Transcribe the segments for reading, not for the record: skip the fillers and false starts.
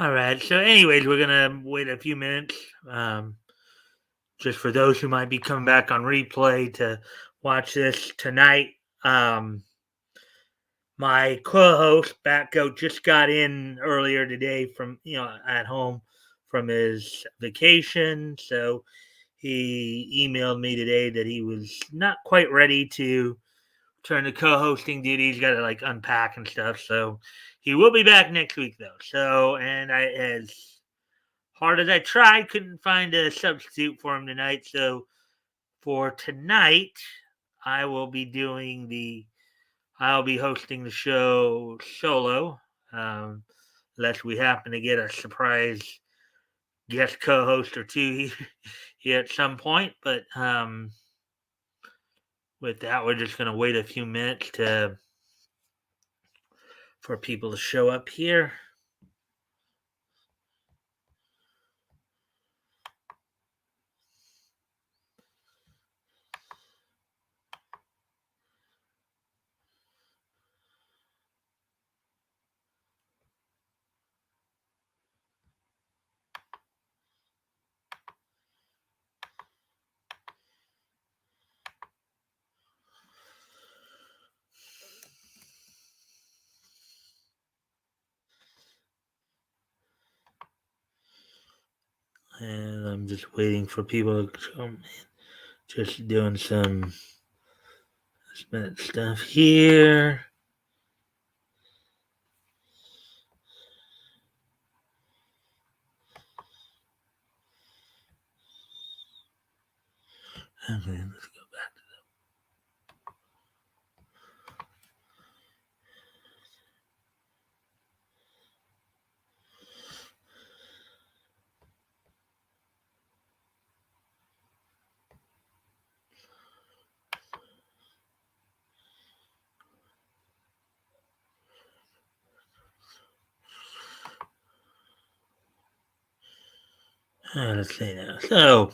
All right. So, anyways, we're gonna wait a few minutes, just for those who might be coming back on replay to watch this tonight. Um, my co-host Batgoat just got in earlier today from at home from his vacation, so he emailed me today that he was not quite ready to turn to co-hosting duty. He's got to like unpack and stuff, so he will be back next week though. So, and I as hard as I tried, couldn't find a substitute for him tonight. So for tonight, I will be doing the. I'll be hosting the show solo, um, unless we happen to get a surprise guest co-host or two here at some point. But with that, we're just gonna wait a few minutes to for people to show up here. And I'm just waiting for people to come. Just doing some minute stuff here. Okay, let's go back to let's see now. So,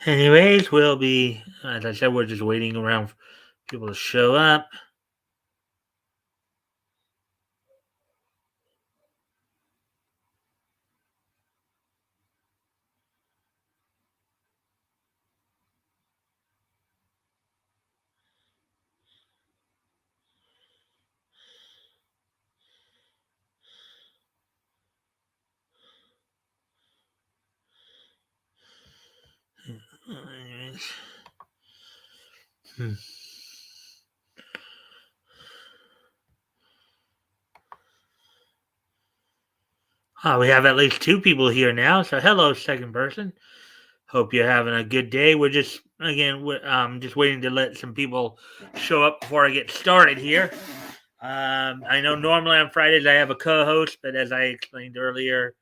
anyways, we'll be, as I said, we're just waiting around for people to show up. Anyways. Hmm. We have at least two people here now. So, hello, second person. Hope you're having a good day. We're just again, just waiting to let some people show up before I get started here. I know normally on Fridays I have a co-host, but as I explained earlier,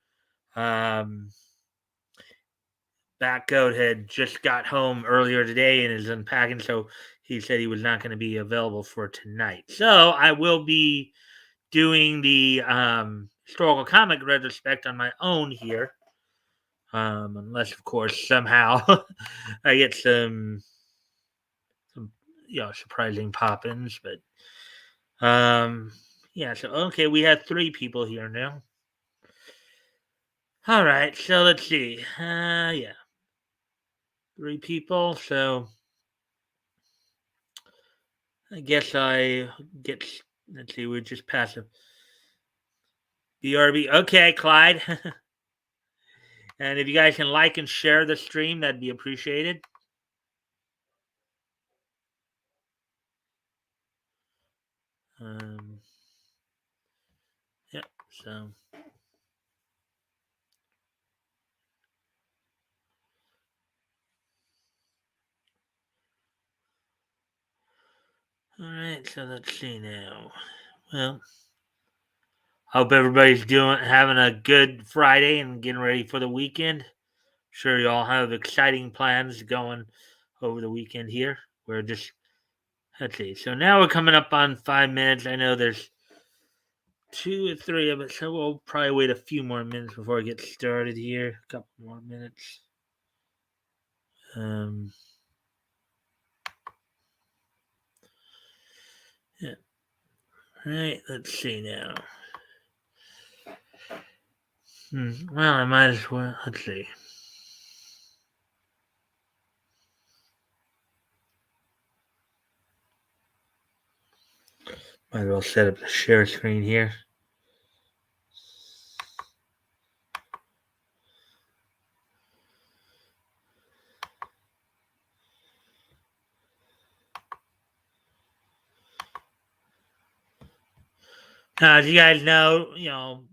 Batgoat had just got home earlier today and is unpacking, so he said he was not going to be available for tonight. So I will be doing the historical comic retrospect on my own here, unless of course somehow I get some surprising pop-ins. But yeah, so okay, we have three people here now. All right, so let's see. Yeah, three people. So I guess I get. Let's see. We're just passive. BRB. Okay, Clyde. And if you guys can like and share the stream, that'd be appreciated. Yep. So. All right. So let's see now. Well, hope everybody's having a good Friday and getting ready for the weekend. Sure, you all have exciting plans going over the weekend here. We're just let's see. So now we're coming up on 5 minutes. I know there's two or three of us, so we'll probably wait a few more minutes before I get started here. A couple more minutes. Yeah. All right, let's see now. Well, I might as well. Let's see. Might as well set up the share screen here. As you guys know,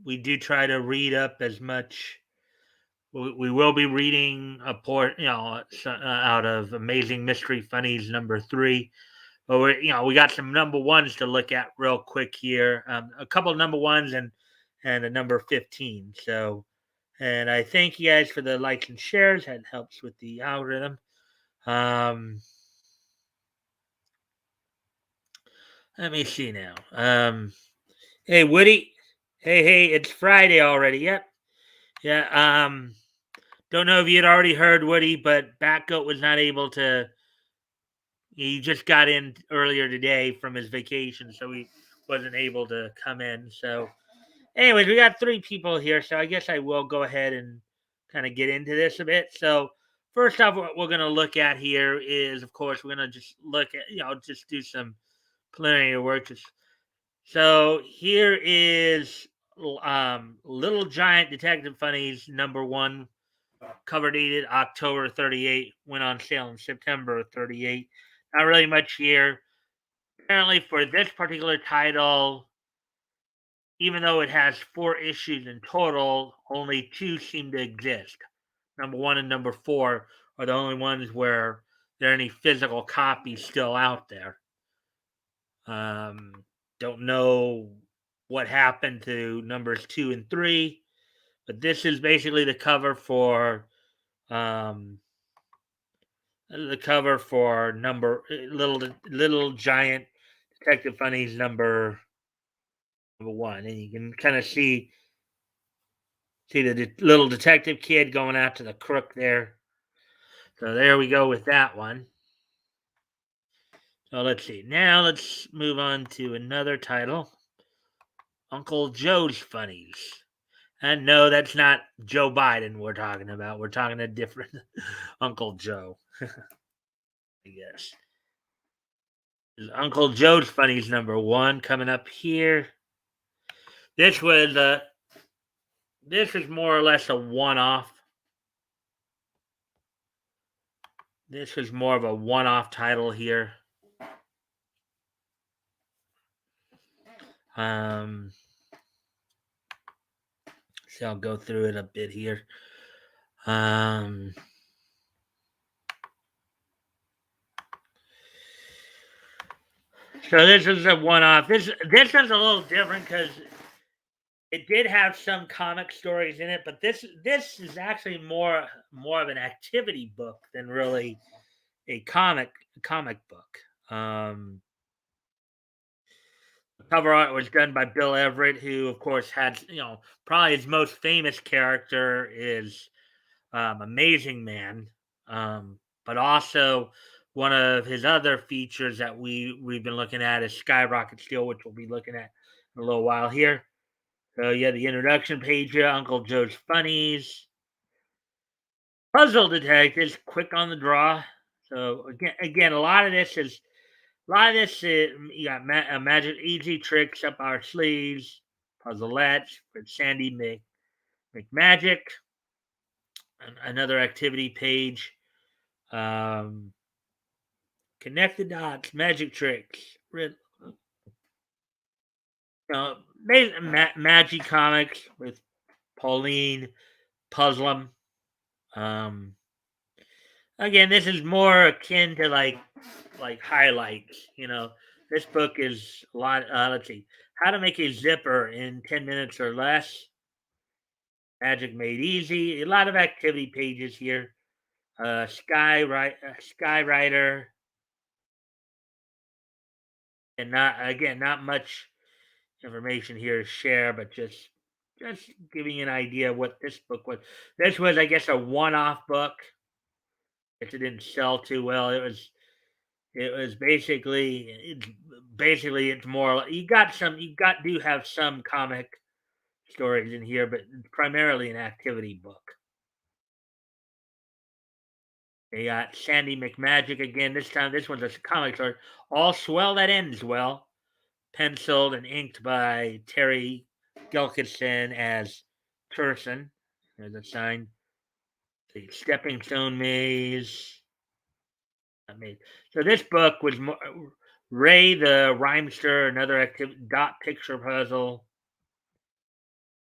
we do try to read up as much. We will be reading a port, out of Amazing Mystery Funnies #3. But we got some number ones to look at real quick here. A couple of number ones and a number 15. So, and I thank you guys for the likes and shares. That helps with the algorithm. Let me see now. Hey Woody. Hey, it's Friday already. Yep. Yeah. Don't know if you had already heard Woody, but Batgoat was not able to. He just got in earlier today from his vacation, so he wasn't able to come in. So, anyways, we got 3 people here, so I guess I will go ahead and kind of get into this a bit. So, first off, what we're going to look at here is, of course, we're going to just look at, just do some preliminary work. So, here is Little Giant Detective Funnies #1, cover dated October 38, went on sale in September 38. Not really much here. Apparently, for this particular title, even though it has 4 issues in total, only 2 seem to exist. #1 and #4 are the only ones where there are any physical copies still out there. Don't know what happened to numbers 2 and 3, but this is basically the cover for Little Giant Detective Funnies #1, and you can kind of see the little detective kid going after the crook there. So there we go with that one. So let's see. Now let's move on to another title, Uncle Joe's Funnies. And no, that's not Joe Biden we're talking about. We're talking a different Uncle Joe, I guess. Uncle Joe's Funnies #1 coming up here. This was more or less a one-off. This was more of a one-off title here. So I'll go through it a bit here. So this is a one-off. This is a little different because it did have some comic stories in it, but this is actually more of an activity book than really a comic book. The cover art was done by Bill Everett, who of course had probably his most famous character is Amazing Man, but also one of his other features that we've been looking at is Skyrocket Steel, which we'll be looking at in a little while here. So yeah, the introduction page here, Uncle Joe's Funnies, Puzzle Detectives, quick on the draw. So again, a lot of this is you got magic easy tricks up our sleeves, puzzleettes for Sandy McMagic, another activity page. Connect the dots, magic tricks. Magic Comics with Pauline Puzzlem. Again, this is more akin to like highlights. This book is a lot. Let's see, how to make a zipper in 10 minutes or less. Magic Made Easy. A lot of activity pages here. Skywriter, and not much information here to share, but just giving you an idea of what this book was. This was, I guess, a one-off book. It didn't sell too well. It was It was basically it's more you do have some comic stories in here, but it's primarily an activity book. They got Sandy McMagic again. This time, this one's a comic story. All Swell That Ends Well, penciled and inked by Terry Gilkison as Turson. There's a sign. The Stepping Stone Maze. Maze. So this book was Ray the Rhymester, another dot picture puzzle.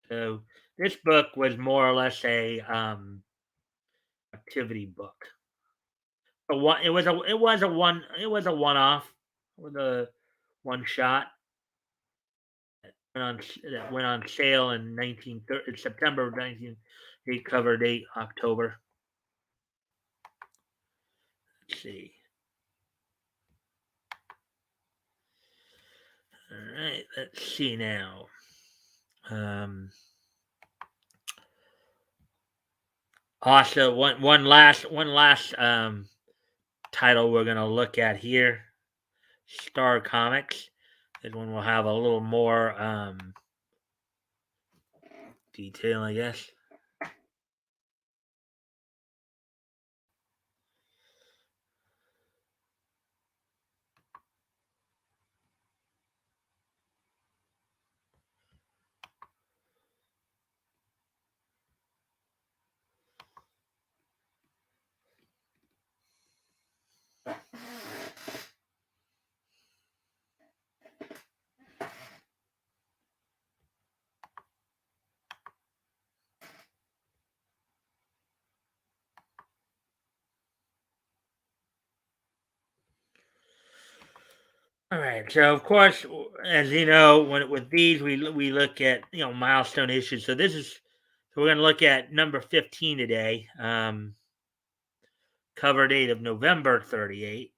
So this book was more or less a activity book. It was a one off with a one shot that went on sale in September of 19 cover date October. Let's see. All right, let's see now. Also, one last title we're gonna look at here. Star Comics. This one will have a little more detail, I guess. All right. So of course, as you know, with these we look at milestone issues. So we're going to look at number 15 today. Cover date of November 38.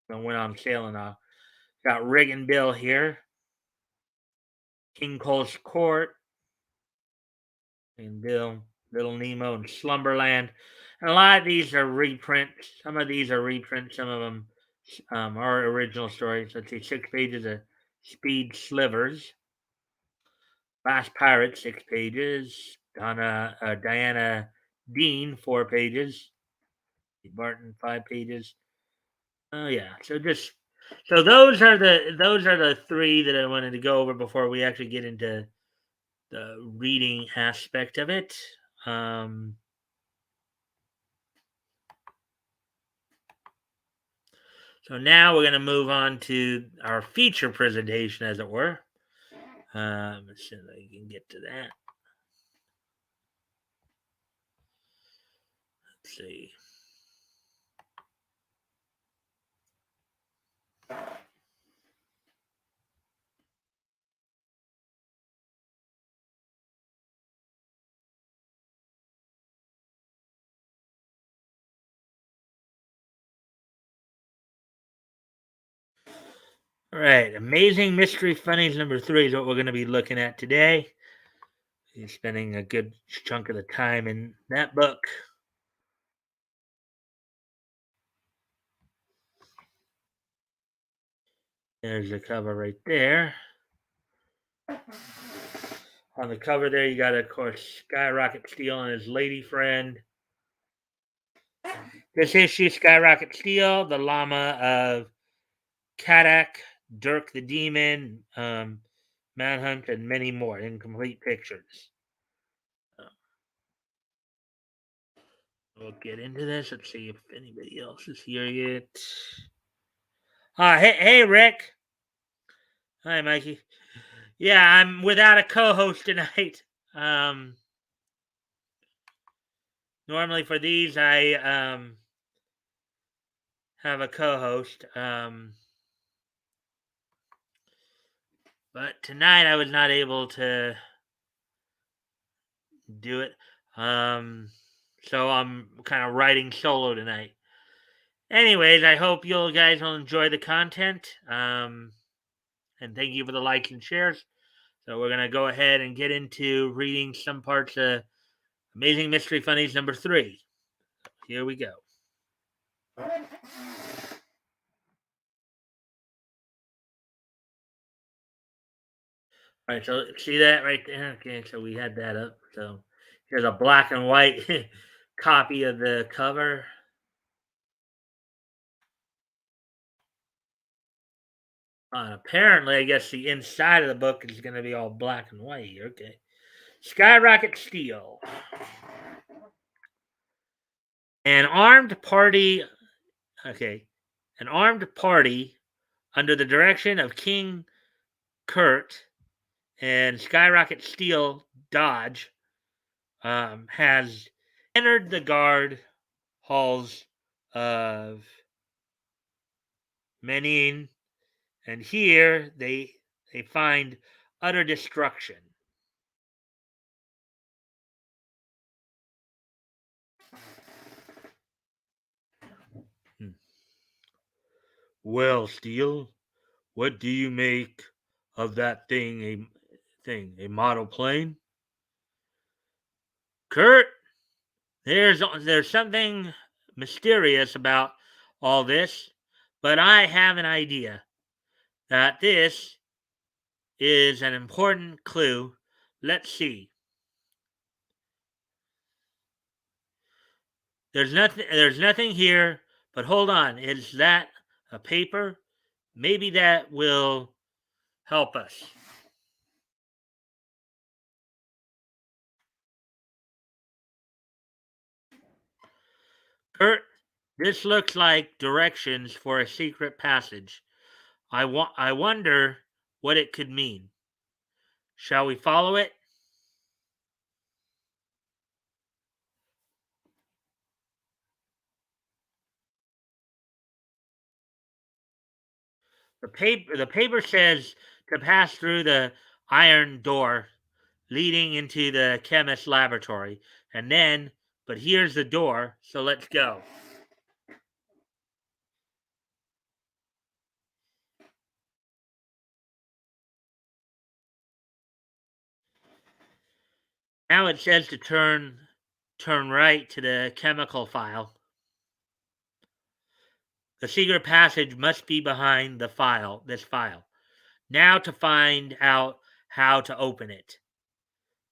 It went on sale and got Rig and Bill here. King Cole's Court and Bill, Little Nemo and Slumberland. And a lot of these are reprints. Some of these are reprints. Some of them are original stories. Let's see, 6 pages of Speed Slivers. Last Pirate, 6 pages. Diana Dean, 4 pages. Barton, 5 pages. Oh yeah. So those are the 3 that I wanted to go over before we actually get into the reading aspect of it. So now we're going to move on to our feature presentation, as it were. Let's see if I can get to that. Let's see. All right, Amazing Mystery Funnies number 3 is what we're going to be looking at today. He's spending a good chunk of the time in that book. There's the cover right there. On the cover there, you got, of course, Skyrocket Steel and his lady friend. This issue, Skyrocket Steel, the llama of Kadak, Dirk the Demon, Manhunt, and many more incomplete pictures. We'll get into this. Let's see if anybody else is here yet. Hey, Rick. Hi, Mikey. Yeah, I'm without a co-host tonight. Normally for these, I have a co-host. But tonight I was not able to do it. So I'm kind of writing solo tonight. Anyways, I hope you guys will enjoy the content. And thank you for the likes and shares. So we're going to go ahead and get into reading some parts of Amazing Mystery Funnies number 3. Here we go. All right, so see that right there? Okay, so we had that up. So here's a black and white copy of the cover. Apparently, I guess the inside of the book is going to be all black and white. Okay. Skyrocket Steel. An armed party. Okay. An armed party under the direction of King Kurt and Skyrocket Steel Dodge has entered the guard halls of Menin, and here they find utter destruction. Hmm. Well, Steel, what do you make of that a model plane? Kurt, there's something mysterious about all this, but I have an idea that this is an important clue. Let's see. There's nothing here, but hold on. Is that a paper? Maybe that will help us. Kurt, this looks like directions for a secret passage. I wonder what it could mean. Shall we follow it? The paper says to pass through the iron door leading into the chemist's laboratory. And then, but here's the door, so let's go. Now it says to turn right to the chemical file. The secret passage must be behind this file. Now to find out how to open it.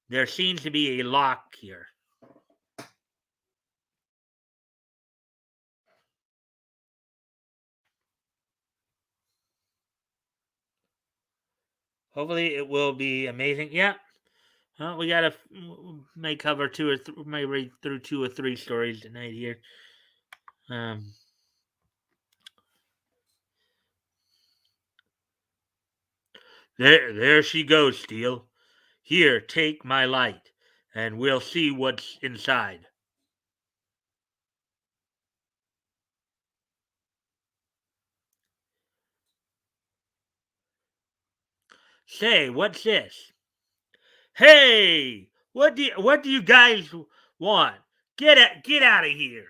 There seems to be a lock here. Hopefully it will be amazing. Yeah. Well, we gotta may cover may read through 2 or 3 stories tonight here. Um, there she goes, Steel. Here, take my light, and we'll see what's inside. Say, what's this? Hey, what do you guys want? Get out of here.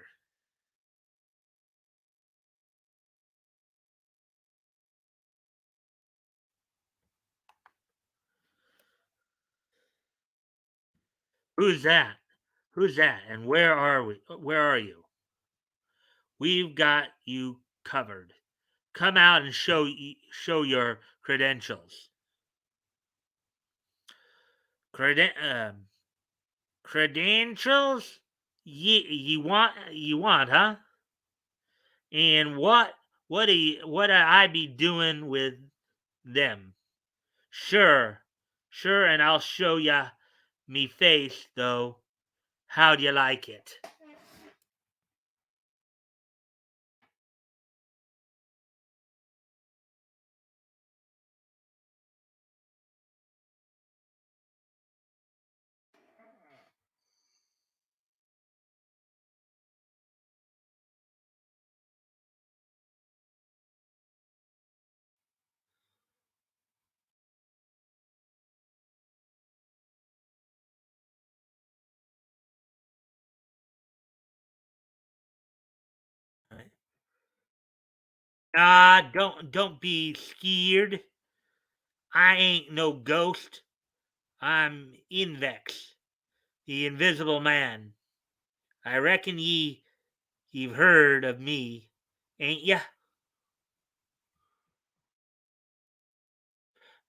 Who's that? Who's that? And where are we? Where are you? We've got you covered. Come out and show your credentials. Creden- um, Credentials? You want, huh? And what I be doing with them? Sure, sure, and I'll show ya me face though. How'd you like it? Don't be scared. I ain't no ghost. I'm Invex, the Invisible Man. I reckon you've heard of me, ain't ya?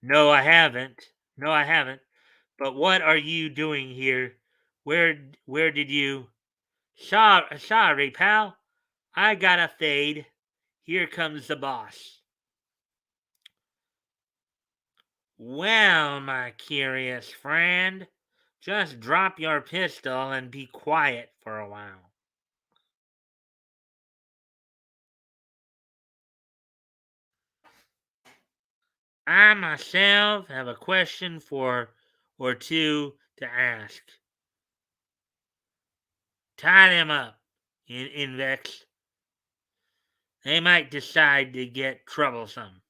No, I haven't. No, I haven't. But what are you doing here? Where did you? Sorry, pal. I gotta fade. Here comes the boss. Well, my curious friend, just drop your pistol and be quiet for a while. I myself have a question for or two to ask. Tie them up, Invex. They might decide to get troublesome.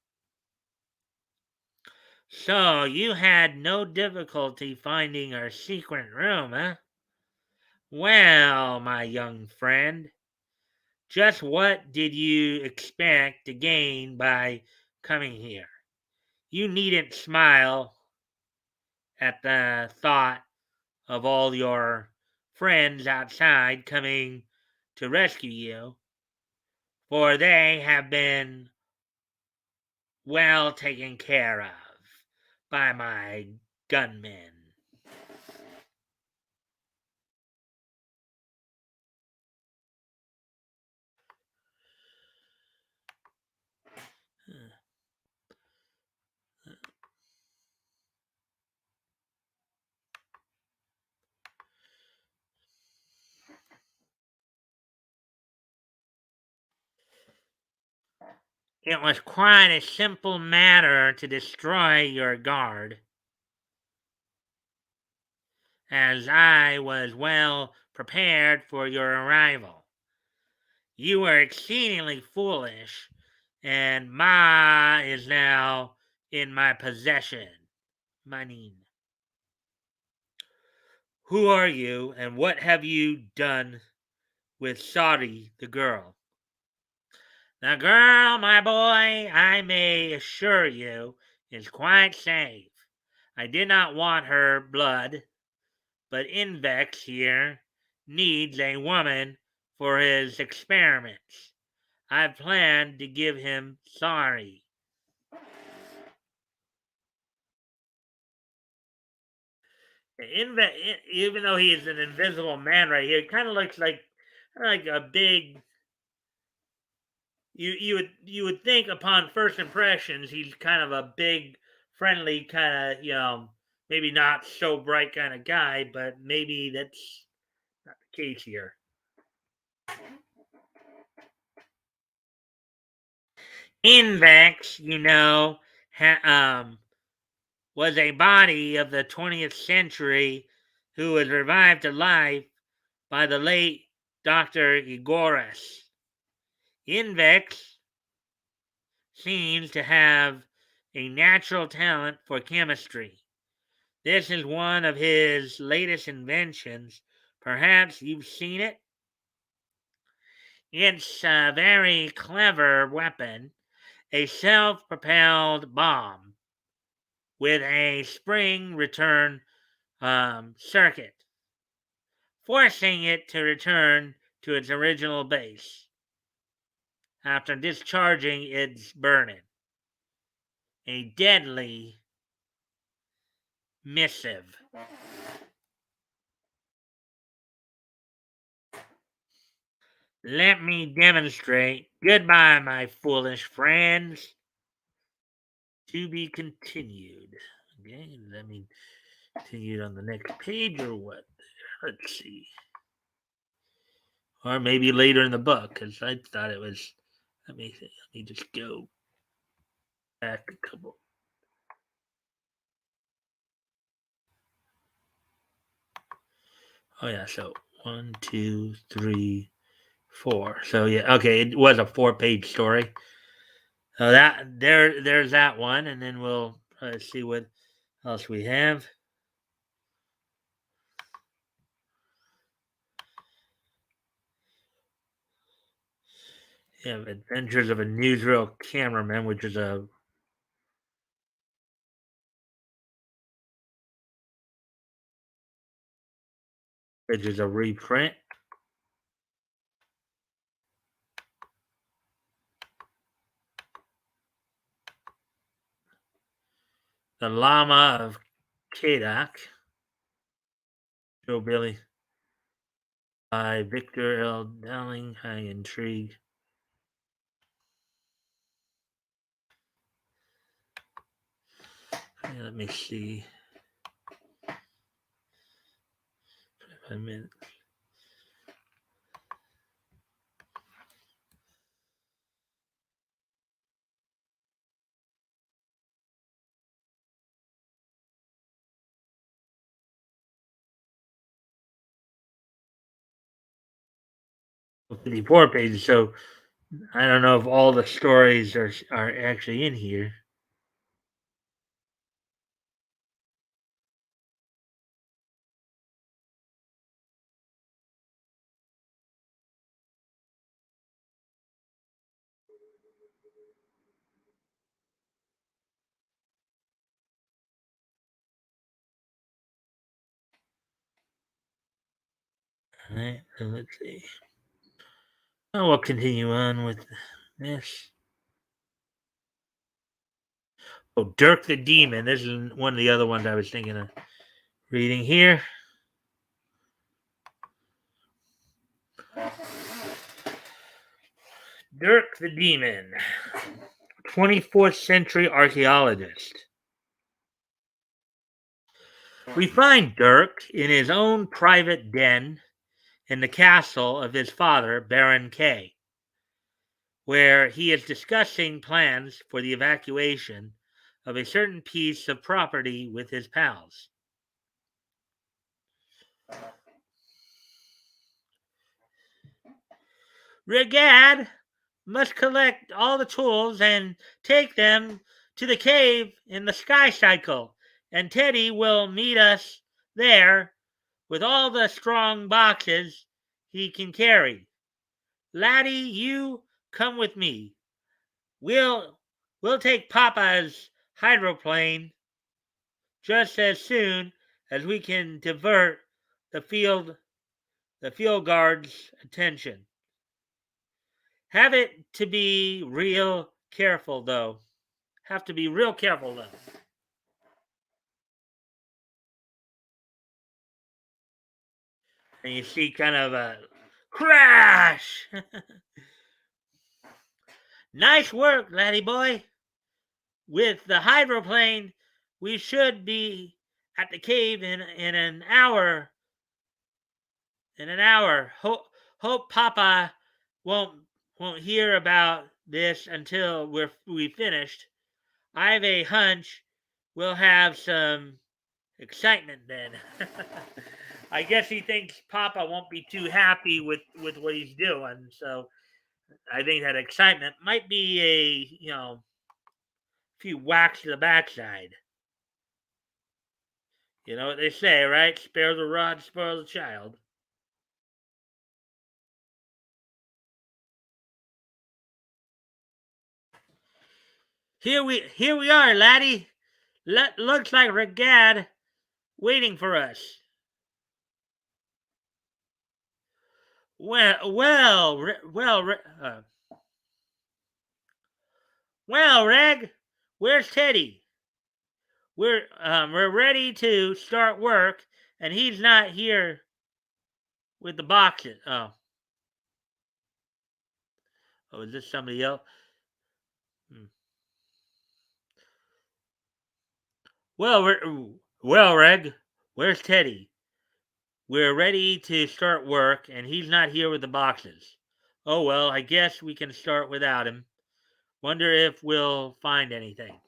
So, you had no difficulty finding our secret room, eh? Well, my young friend, just what did you expect to gain by coming here? You needn't smile at the thought of all your friends outside coming to rescue you, for they have been well taken care of by my gunmen. It was quite a simple matter to destroy your guard, as I was well prepared for your arrival. You were exceedingly foolish, and Ma is now in my possession. Money. Who are you, and what have you done with Saudi, the girl? The girl, my boy, I may assure you, is quite safe. I did not want her blood, but Invex here needs a woman for his experiments. I planned to give him Sorry. Even though he is an invisible man right here, it kind of looks like a big. You would think upon first impressions he's kind of a big, friendly kind of maybe not so bright kind of guy, but maybe that's not the case here. Invex, was a body of the 20th century who was revived to life by the late Dr. Igoris. Invex seems to have a natural talent for chemistry. This is one of his latest inventions. Perhaps you've seen it? It's a very clever weapon, a self propelled bomb with a spring return circuit, forcing it to return to its original base after discharging its burden. A deadly missive. Let me demonstrate. Goodbye, my foolish friends. To be continued. Okay, let me continue on the next page or what? Let's see. Or maybe later in the book, because I thought it was. Let me just go back a couple. Oh yeah, so 1, 2, 3, 4. So yeah, okay, it was a 4-page story. So there's that one, and then we'll see what else we have. Yeah, Adventures of a Newsreel Cameraman, which is a reprint. The Llama of K-Doc. Joe Billy. By Victor L. Dowling. High Intrigue. Okay, let me see. 5 minutes. Well, 54 pages, so I don't know if all the stories are actually in here. All right, so let's see. Oh, we'll continue on with this. Oh, Dirk the Demon. This is one of the other ones I was thinking of reading here. Dirk the Demon, 24th century archaeologist. We find Dirk in his own private den in the castle of his father, Baron K, where he is discussing plans for the evacuation of a certain piece of property with his pals. Regad must collect all the tools and take them to the cave in the sky cycle, and Teddy will meet us there with all the strong boxes he can carry. Laddie, you come with me. We'll take Papa's hydroplane just as soon as we can divert the field guard's attention. Have it to be real careful though. Have to be real careful though. And you see kind of a crash. Nice work, laddie boy. With the hydroplane, we should be at the cave in an hour. In an hour. Hope Papa won't hear about this until we finished. I've a hunch we'll have some excitement then. I guess he thinks Papa won't be too happy with what he's doing, so I think that excitement might be a few whacks to the backside. You know what they say, right? Spare the rod, spoil the child. Here we are, laddie. Looks like Regad waiting for us. Well, Reg, where's Teddy? We're ready to start work, and he's not here with the boxes. Oh, is this somebody else? Well, Reg, where's Teddy? We're ready to start work, and he's not here with the boxes. Oh well, I guess we can start without him. Wonder if we'll find anything.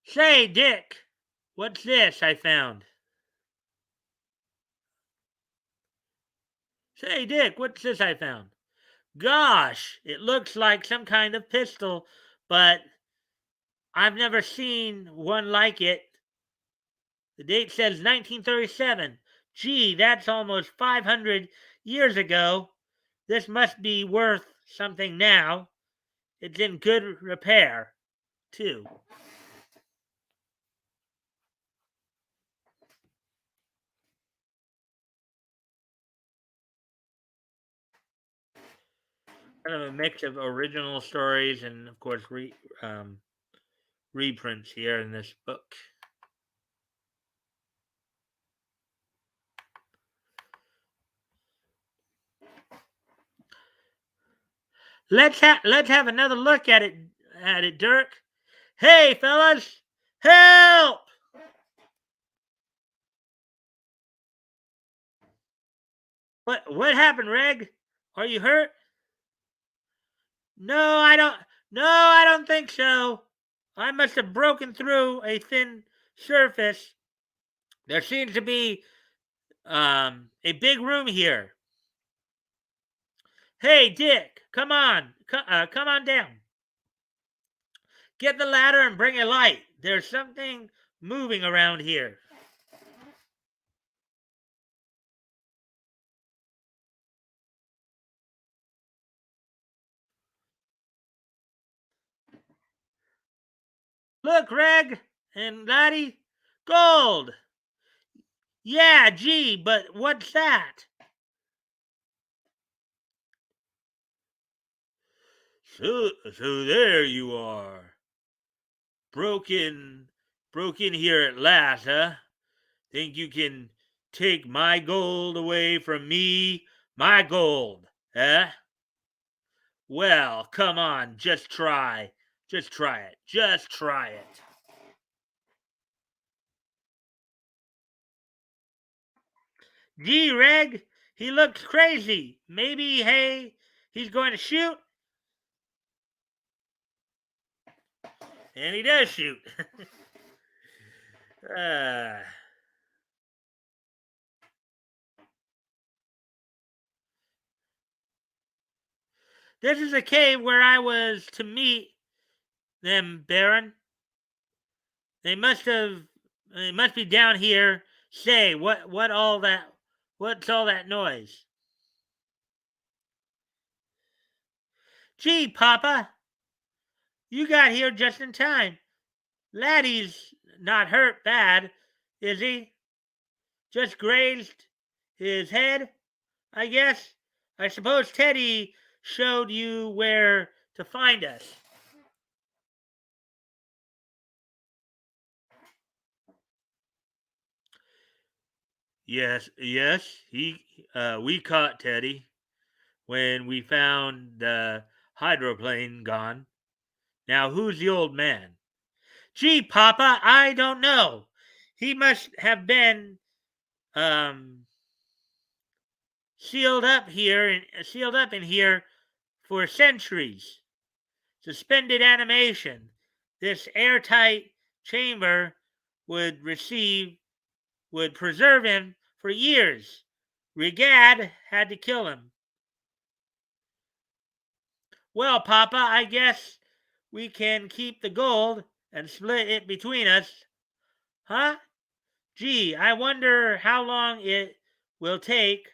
Say, Dick, what's this I found? Say, Dick, what's this I found? Gosh, it looks like some kind of pistol, but I've never seen one like it. The date says 1937. Gee, that's almost 500 years ago. This must be worth something now. It's in good repair, too. kind of a mix of original stories and, of course, reprints here in this book. Let's have another look at it, Dirk. Hey, fellas, help! What happened, Reg? Are you hurt? No, I don't. No, I don't think so. I must have broken through a thin surface. There seems to be a big room here. Hey, Dick, come on, come on down. Get the ladder and bring a light. There's something moving around here. Look, Reg and Laddie, gold. Yeah, gee, but what's that? So there you are. Broken, broken here at last, huh? Think you can take my gold away from me? My gold, huh? Well, come on, just try. Just try it. Just try it. Gee, Reg, he looks crazy. Maybe, hey, he's going to shoot? And he does shoot. uh, this is a cave where I was to meet them, Baron. They must have. They must be down here. Say, what all that? What's all that noise? Gee, Papa, you got here just in time. Laddie's not hurt bad, is he? Just grazed his head, I guess. I suppose Teddy showed you where to find us. Yes, yes. We caught Teddy when we found the hydroplane gone. Now, who's the old man? Gee, Papa, I don't know. He must have been um, sealed up in here for centuries. Suspended animation. This airtight chamber would receive would preserve him for years. Rigad had to kill him. Well, Papa, I guess we can keep the gold and split it between us. Huh? Gee, I wonder how long it will take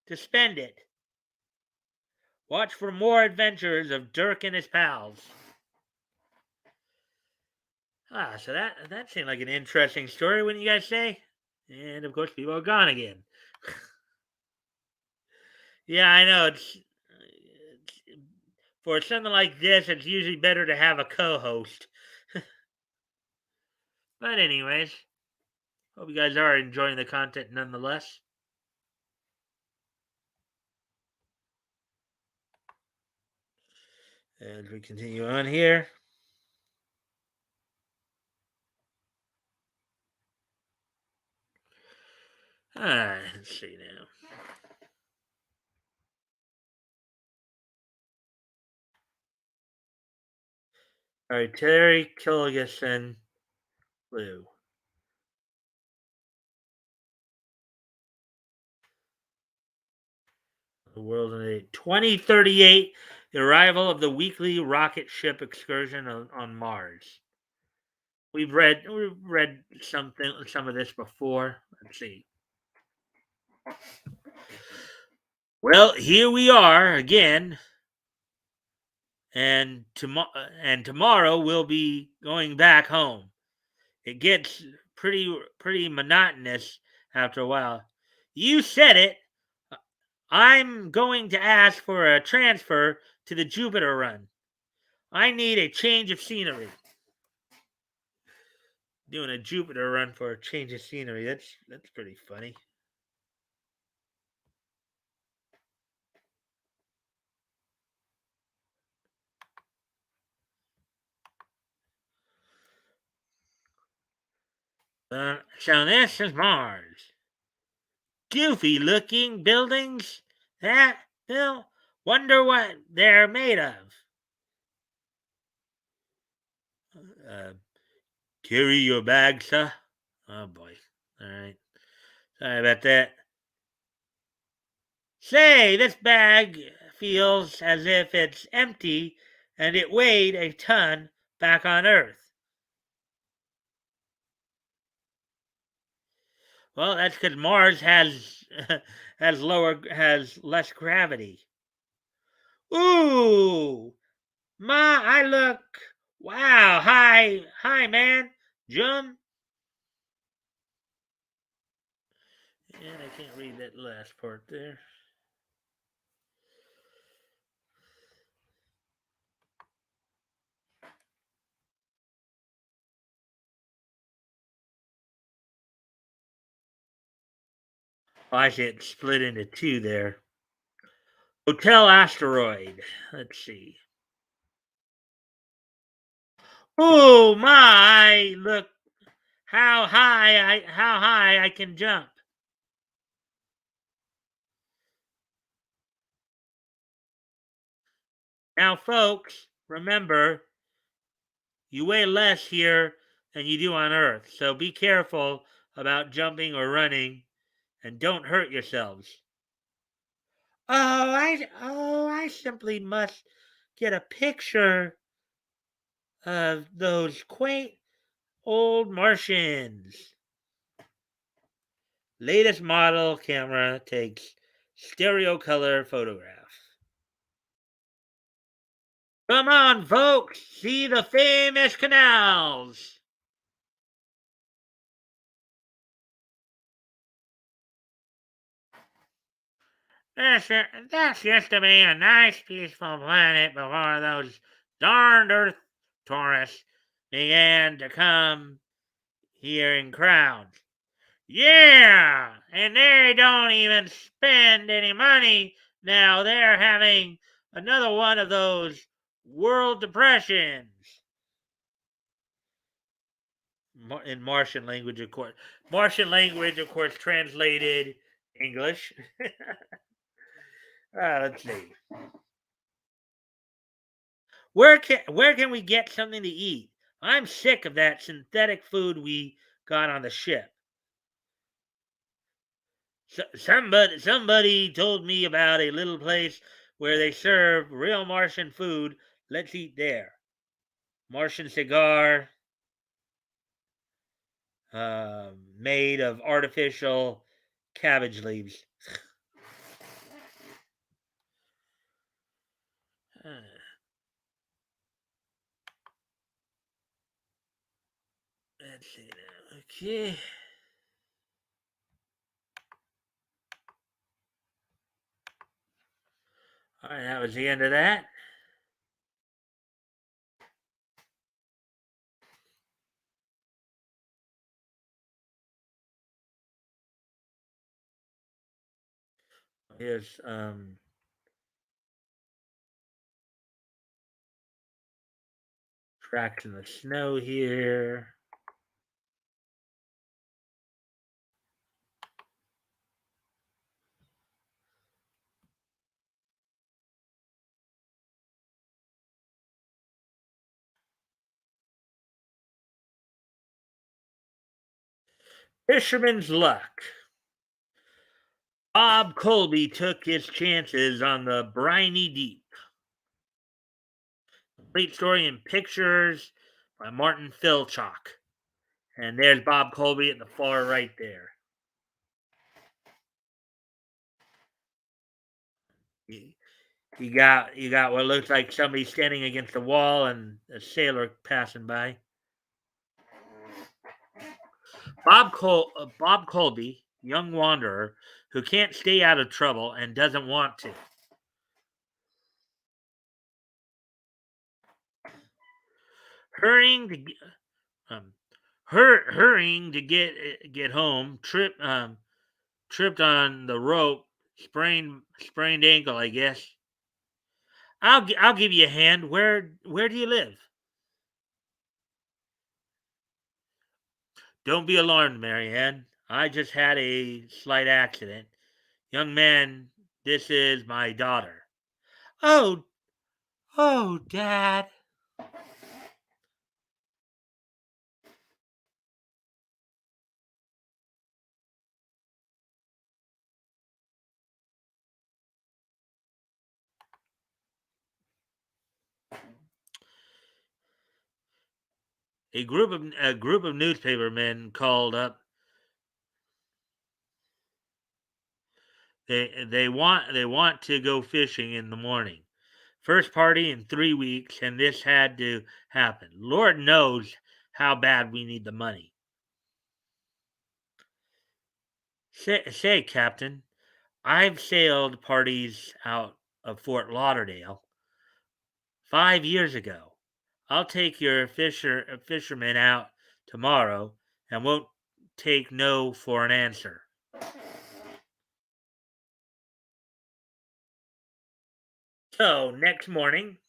to spend it. Watch for more adventures of Dirk and his pals. So that seemed like an interesting story, wouldn't you guys say? And of course, people are gone again. Yeah, I know. For something like this, it's usually better to have a co-host. But anyways, hope you guys are enjoying the content nonetheless. As we continue on here. Alright, let's see now. Alright, Terry Killigan, Blue. The world in 2038, the arrival of the weekly rocket ship excursion on Mars. We've read some of this before. Let's see. Well, here we are again, and tomorrow we'll be going back home. It gets pretty monotonous after a while. You said it. I'm going to ask for a transfer to the Jupiter run. I need a change of scenery. Doing a Jupiter run for a change of scenery. That's pretty funny. So this is Mars. Goofy looking buildings. That, Bill, wonder what they're made of. Uh, Carry your bag, sir. Oh boy. All right. Sorry about that. Say, this bag feels as if it's empty and it weighed a ton back on Earth. Well, that's because Mars has has less gravity. Ooh, I look. Wow, hi, man, Jum. And I can't read that last part there. Oh, I see it split into two there. Hotel asteroid. Let's see. Oh my! Look how high I can jump. Now, folks, remember you weigh less here than you do on Earth, so be careful about jumping or running, and don't hurt yourselves. I simply must get a picture of those quaint old Martians. Latest model camera takes stereo color photograph. Come on, folks, see the famous canals. That's just to be a nice, peaceful planet before those darned Earth tourists began to come here in crowds. Yeah, and they don't even spend any money now. They're having another one of those world depressions. In Martian language, of course. Martian language, of course, translated English. Let's see. Where can we get something to eat? I'm sick of that synthetic food we got on the ship. Somebody told me about a little place where they serve real Martian food. Let's eat there. Martian cigar, made of artificial cabbage leaves. Uh, Let's see now. Okay. All right, that was the end of that. Here's tracks in the snow here. Fisherman's luck. Bob Colby took his chances on the briny deep. Complete story in pictures by Martin Philchock. And there's Bob Colby at the far right there. You got what looks like somebody standing against the wall and a sailor passing by. Bob Colby, young wanderer, who can't stay out of trouble and doesn't want to. Hurrying to um, hurrying to get home, tripped on the rope, sprained ankle, I guess. I'll give you a hand. Where do you live? Don't be alarmed, Marianne. I just had a slight accident. Young man, this is my daughter. Oh, oh, Dad. A group of newspaper men called up. They want to go fishing in the morning. First party in 3 weeks, and this had to happen. Lord knows how bad we need the money. Say, Captain, I've sailed parties out of Fort Lauderdale 5 years ago. I'll take your fisherman out tomorrow, and won't take no for an answer. So next morning,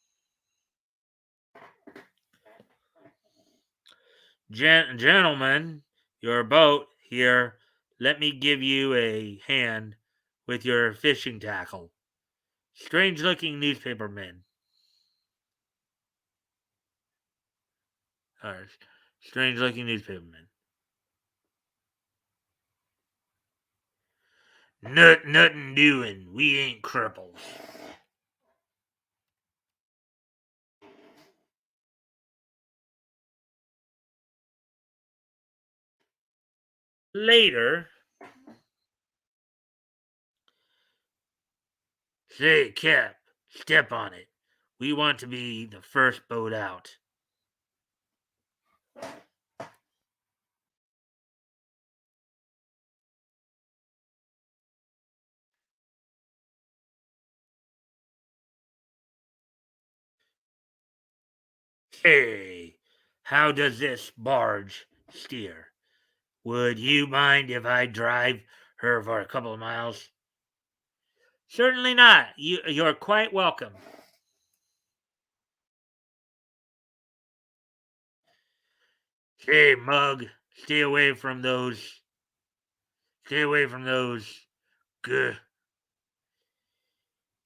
gentlemen, your boat here. Let me give you a hand with your fishing tackle. Strange looking newspaper men. Or strange looking newspaper men. Nothing doing. We ain't cripples. Later, say, Cap, step on it. We want to be the first boat out. Hey, how does this barge steer? Would you mind if I drive her for a couple of miles? Certainly not. You're quite welcome. Hey, Mug, stay away from those. Stay away from those. Good.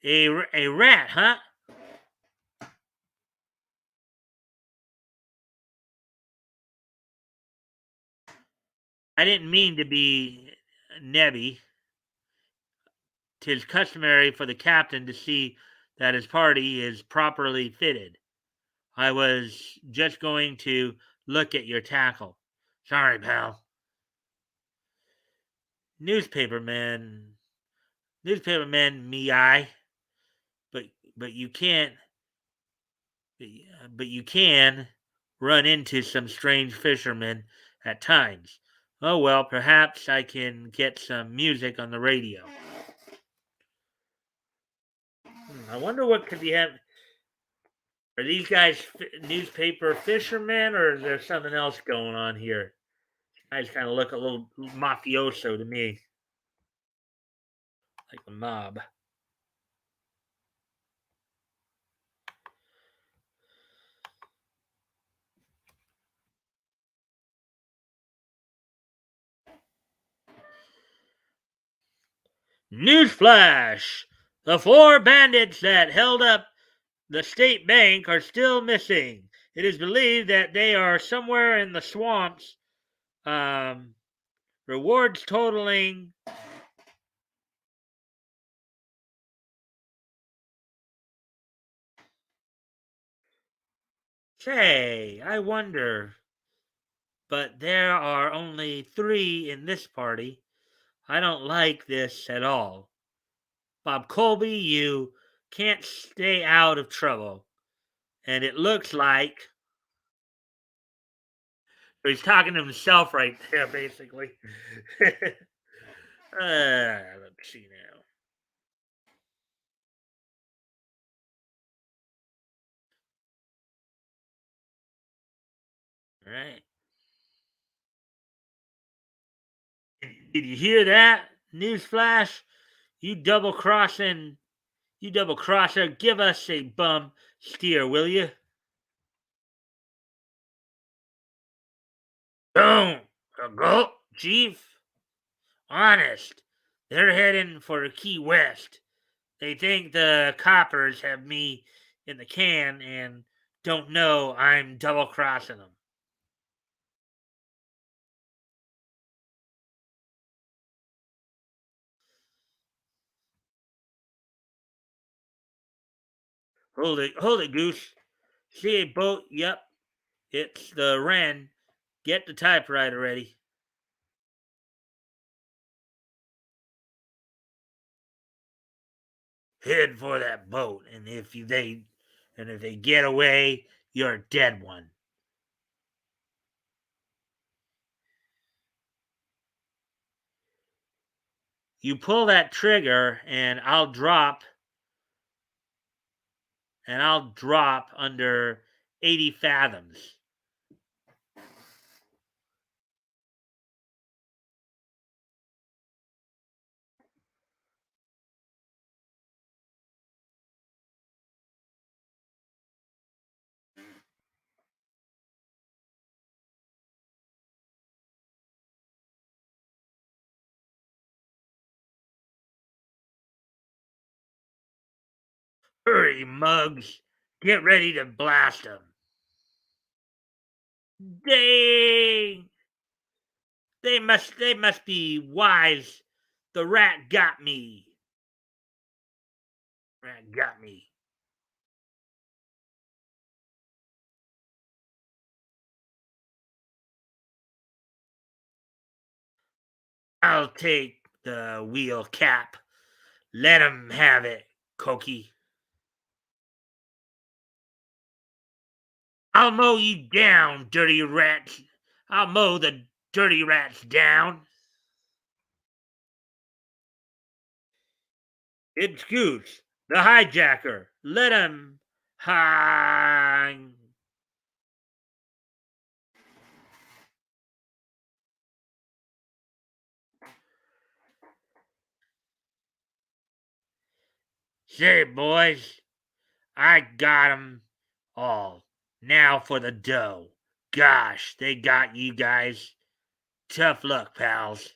A rat, huh? I didn't mean to be nebby. 'Tis customary for the captain to see that his party is properly fitted. I was just going to look at your tackle. Sorry, pal. Newspaper man, me I. But but you can't. But you can run into some strange fishermen at times. Oh well, perhaps I can get some music on the radio. I wonder what could be happening. Are these guys newspaper fishermen, or is there something else going on here? Guys kind of look a little mafioso to me, like the mob. Newsflash! The four bandits that held up the state bank are still missing. It is believed that they are somewhere in the swamps. Um, Rewards totaling. Say, I wonder. But there are only 3 in this party. I don't like this at all. Bob Colby, you can't stay out of trouble. And it looks like he's talking to himself right there, basically. Let's see now. All right. Did you hear that? Newsflash. You double crossing. You double crosser. Give us a bum steer, will you? Don't go, Chief. Honest. They're heading for Key West. They think the coppers have me in the can and don't know I'm double crossing them. Hold it, Goose. See a boat? Yep, it's the Wren. Get the typewriter ready. Head for that boat, and if they get away, you're a dead one. You pull that trigger, and I'll drop under 80 fathoms. Hurry, mugs. Get ready to blast them. Dang! They must be wise. The rat got me. Rat got me. I'll take the wheel cap. Let 'em have it, Cokie. I'll mow you down, dirty rats. I'll mow the dirty rats down. It's Goose, the hijacker. Let him hang. Say, boys, I got 'em all. Now for the dough. Gosh, they got you guys. Tough luck, pals.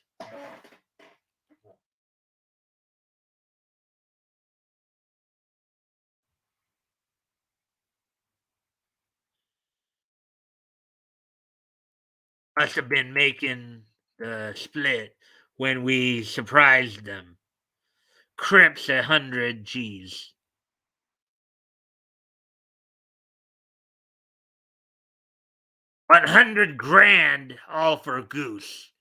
Must have been making the split when we surprised them. Crips 100 G's. 100 grand all for Goose.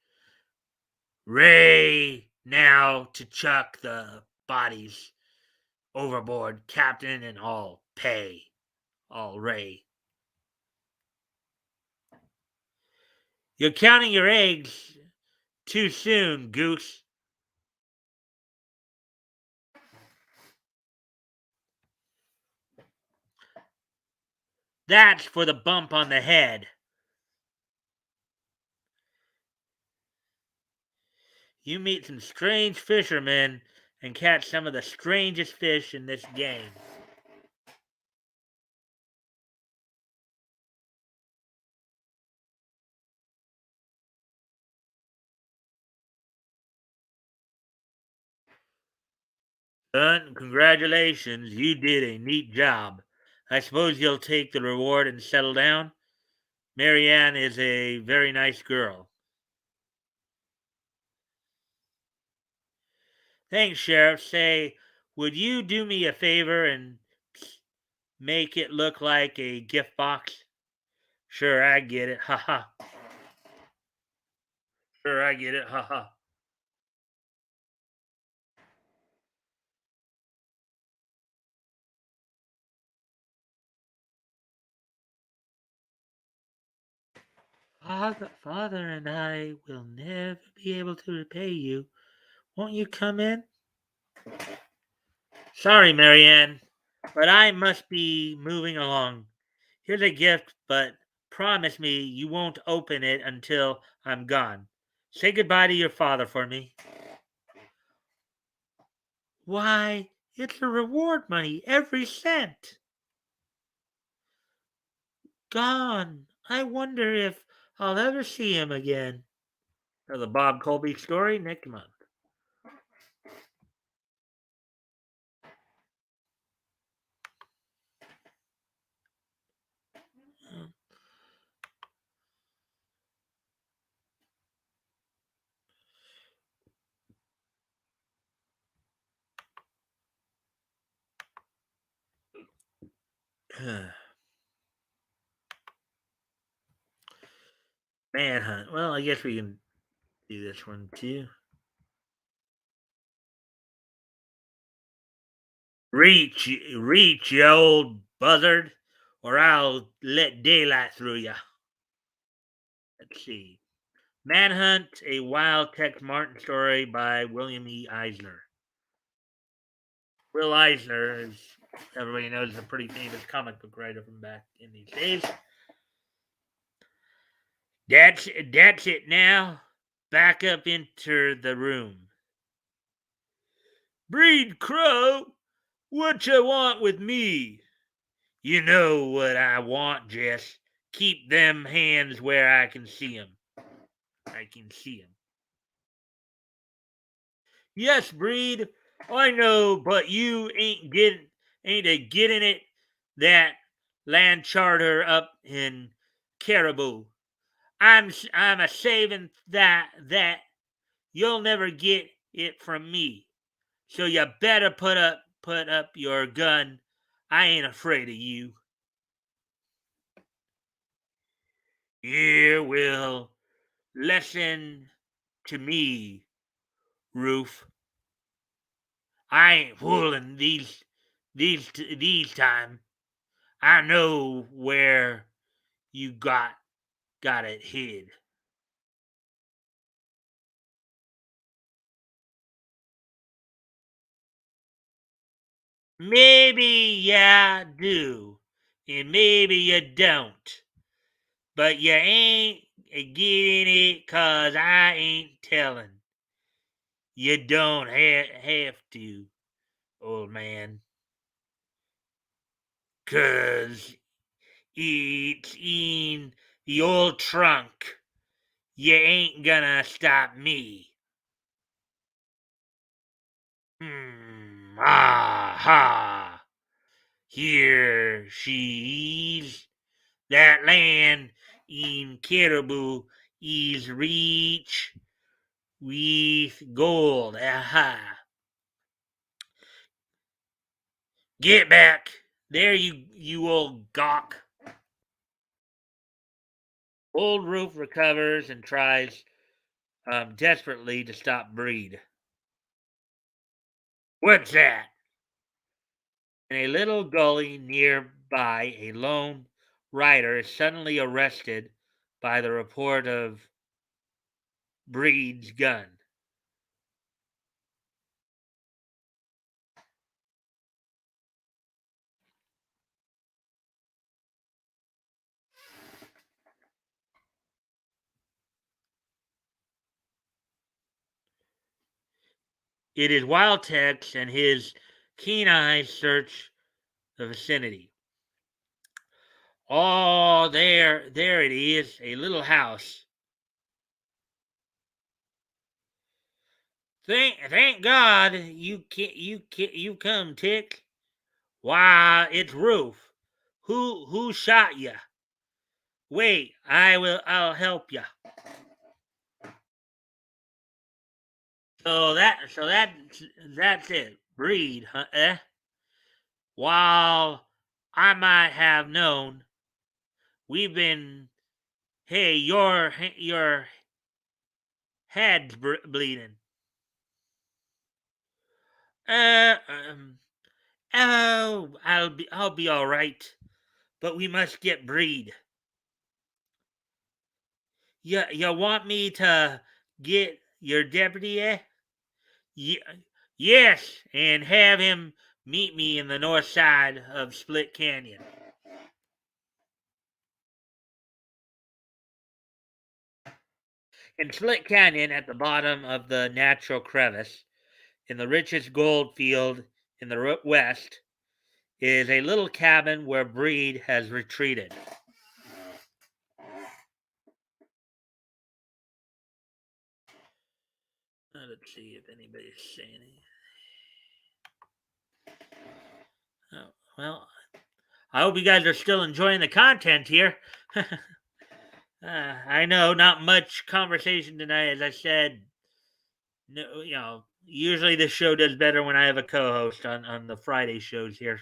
Ray now to chuck the bodies overboard, captain and all pay. All Ray. You're counting your eggs too soon, Goose. That's for the bump on the head. You meet some strange fishermen and catch some of the strangest fish in this game. Son, congratulations, you did a neat job. I suppose you'll take the reward and settle down? Marianne is a very nice girl. Thanks, Sheriff. Say, would you do me a favor and make it look like a gift box? Sure, I get it. Ha ha. Sure, I get it. Ha ha. Father and I will never be able to repay you. Won't you come in? Sorry, Marianne, but I must be moving along. Here's a gift, but promise me you won't open it until I'm gone. Say goodbye to your father for me. Why, it's the reward money, every cent. Gone. I wonder if I'll ever see him again. The Bob Colby story next month. Manhunt. Well, I guess we can do this one too. Reach, you old buzzard, or I'll let daylight through you. Let's see. Manhunt, a Wild Tex Martin story by William E. Eisner. Will Eisner, as everybody knows, is a pretty famous comic book writer from back in these days. That's it now. Back up into the room. Breed Crow, what you want with me? You know what I want, Jess. Keep them hands where I can see 'em. I can see 'em. Yes, Breed, I know, but you ain't a getting it that land charter up in Caribou. I'm a saving that you'll never get it from me. So you better put up your gun. I ain't afraid of you. You will listen to me, Roof. I ain't fooling these time. I know where you got it hid. Maybe you do, and maybe you don't. But you ain't getting it 'cause I ain't telling. You don't have to, old man. 'Cause it's in the old trunk. You ain't gonna stop me. Ha! Here she is. That land in Caribou is rich with gold. Aha! Get back! There, you old gawk. Old Roof recovers and tries desperately to stop Breed. What's that? In a little gully nearby, a lone rider is suddenly arrested by the report of Breed's gun. It is Wild Tex and his keen eyes search the vicinity. Oh, there it is, a little house. Thank God you come, Tick. Why, it's Roof. Who shot you? Wait, I'll help you. That's it. Breed, huh? While I might have known, we've been. Hey, your head's bleeding. Uh, um, oh, I'll be all right. But we must get Breed. You want me to get your deputy? Eh? Ye- yes, and have him meet me in the north side of Split Canyon. In Split Canyon, at the bottom of the natural crevice, in the richest gold field in the west, is a little cabin where Breed has retreated. Let's see if anybody's saying anything. Oh, well, I hope you guys are still enjoying the content here. I know not much conversation tonight, as I said. No, usually this show does better when I have a co-host on the Friday shows here.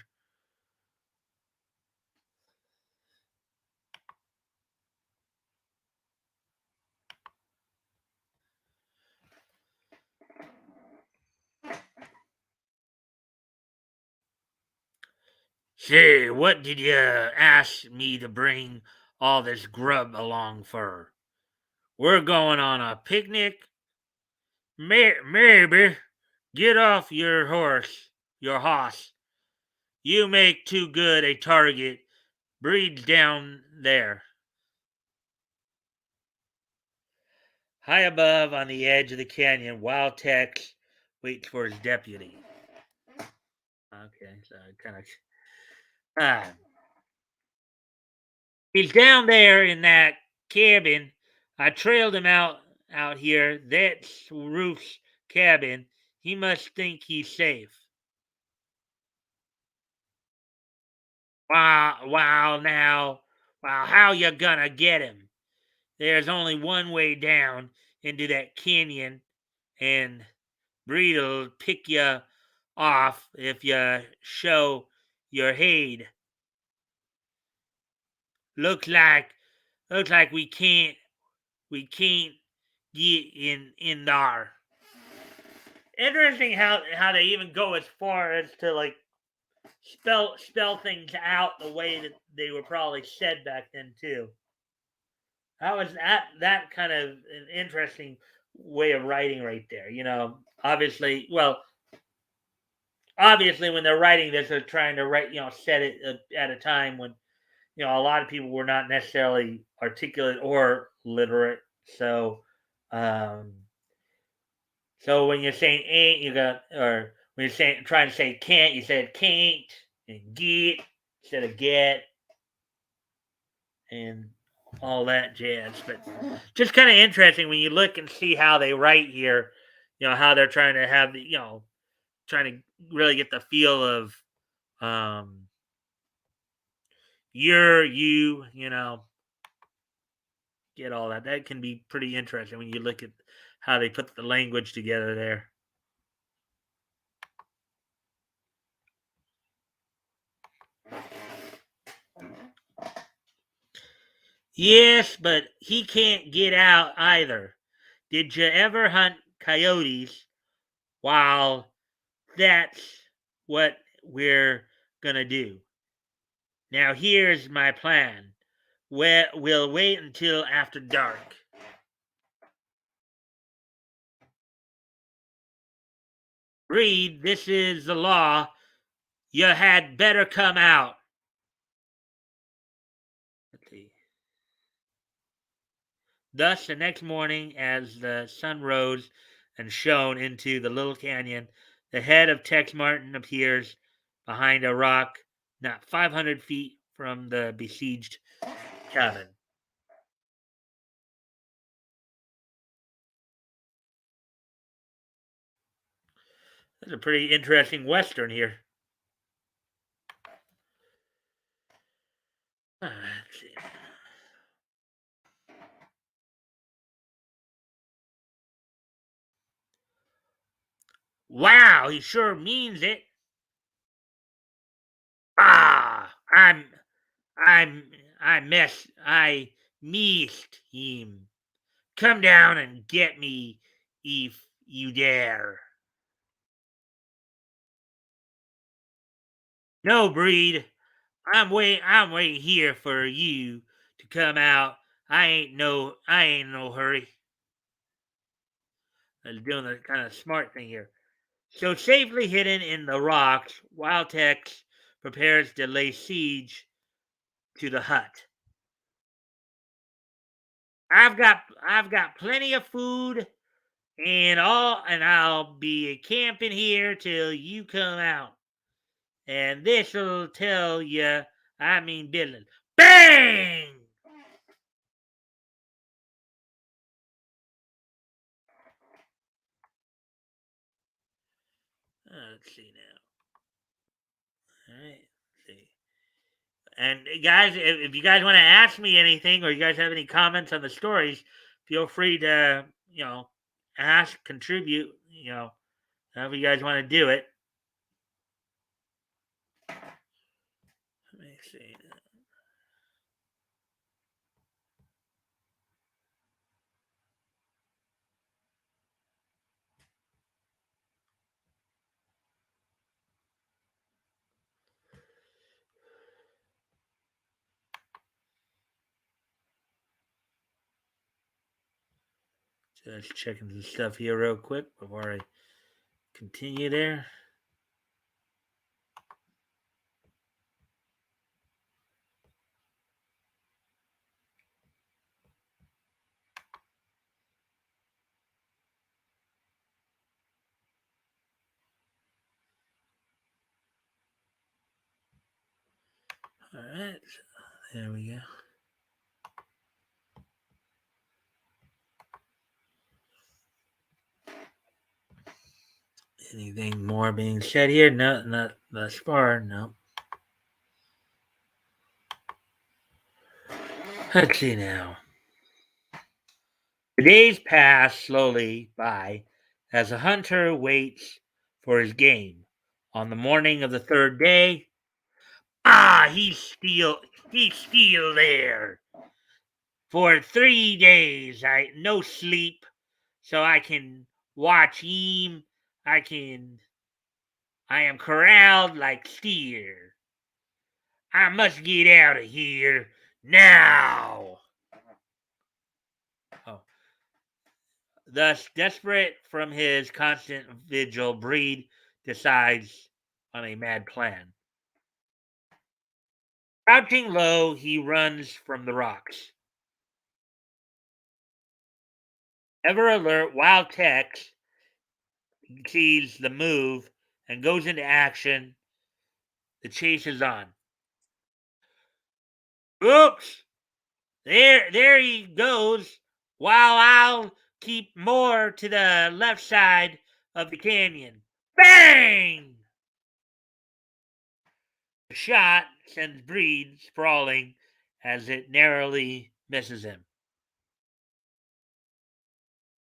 Say, what did you ask me to bring all this grub along for? We're going on a picnic? Maybe. Get off your hoss. You make too good a target. Breed's down there. High above on the edge of the canyon, Wild Tex waits for his deputy. Okay, so kind of. Ah, he's down there in that cabin. I trailed him out here. That's Ruth's cabin. He must think he's safe. Wow, now. Wow, how you gonna get him? There's only one way down into that canyon, and Breed'll pick you off if you show your head. Looks like we can't get in there. Interesting how they even go as far as to like spell things out the way that they were probably said back then too. How is that kind of an interesting way of writing right there? Obviously when they're writing this, they're trying to write, set it at a time when a lot of people were not necessarily articulate or literate. So, um, so when you're saying ain't, you got, or when you're saying trying to say can't, you said can't, and get instead of get, and all that jazz. But just kind of interesting when you look and see how they write here. How they're trying to have the, trying to really get the feel of um, you, get all that. That can be pretty interesting when you look at how they put the language together there. Yes, but he can't get out either. Did you ever hunt coyotes? Well, that's what we're gonna do. Now here's my plan. We'll wait until after dark. Reed, this is the law. You had better come out. Let's see. Thus, the next morning, as the sun rose and shone into the little canyon, the head of Tex Martin appears behind a rock not 500 feet from the besieged cabin. That's a pretty interesting western here. Let's see. Wow, he sure means it. Ah, I'm, I missed him. Come down and get me if you dare. No, Breed. I'm waiting here for you to come out. I ain't no hurry. I'm doing the kind of smart thing here. So safely hidden in the rocks, Wild Tex prepares to lay siege to the hut. I've got plenty of food and I'll be camping here till you come out. And this'll tell you I mean business. Bang! Let's see now. All right. Let's see. And guys, if you guys want to ask me anything or you guys have any comments on the stories, feel free to, ask, contribute, however you guys want to do it. Let me see. Just checking some stuff here real quick before I continue there. All right. There we go. Anything more being said here? No, not thus far. No. Let's see now. The days pass slowly by as the hunter waits for his game. On the morning of the third day, he's still there. For 3 days, I no sleep, so I can watch him. I am corralled like steer. I must get out of here now. Oh. Thus, desperate from his constant vigil, Breed decides on a mad plan. Crouching low, he runs from the rocks. Ever alert, Wild Tex sees the move and goes into action. The chase is on. Oops! There he goes. While I'll keep more to the left side of the canyon. Bang! The shot sends Breed sprawling as it narrowly misses him.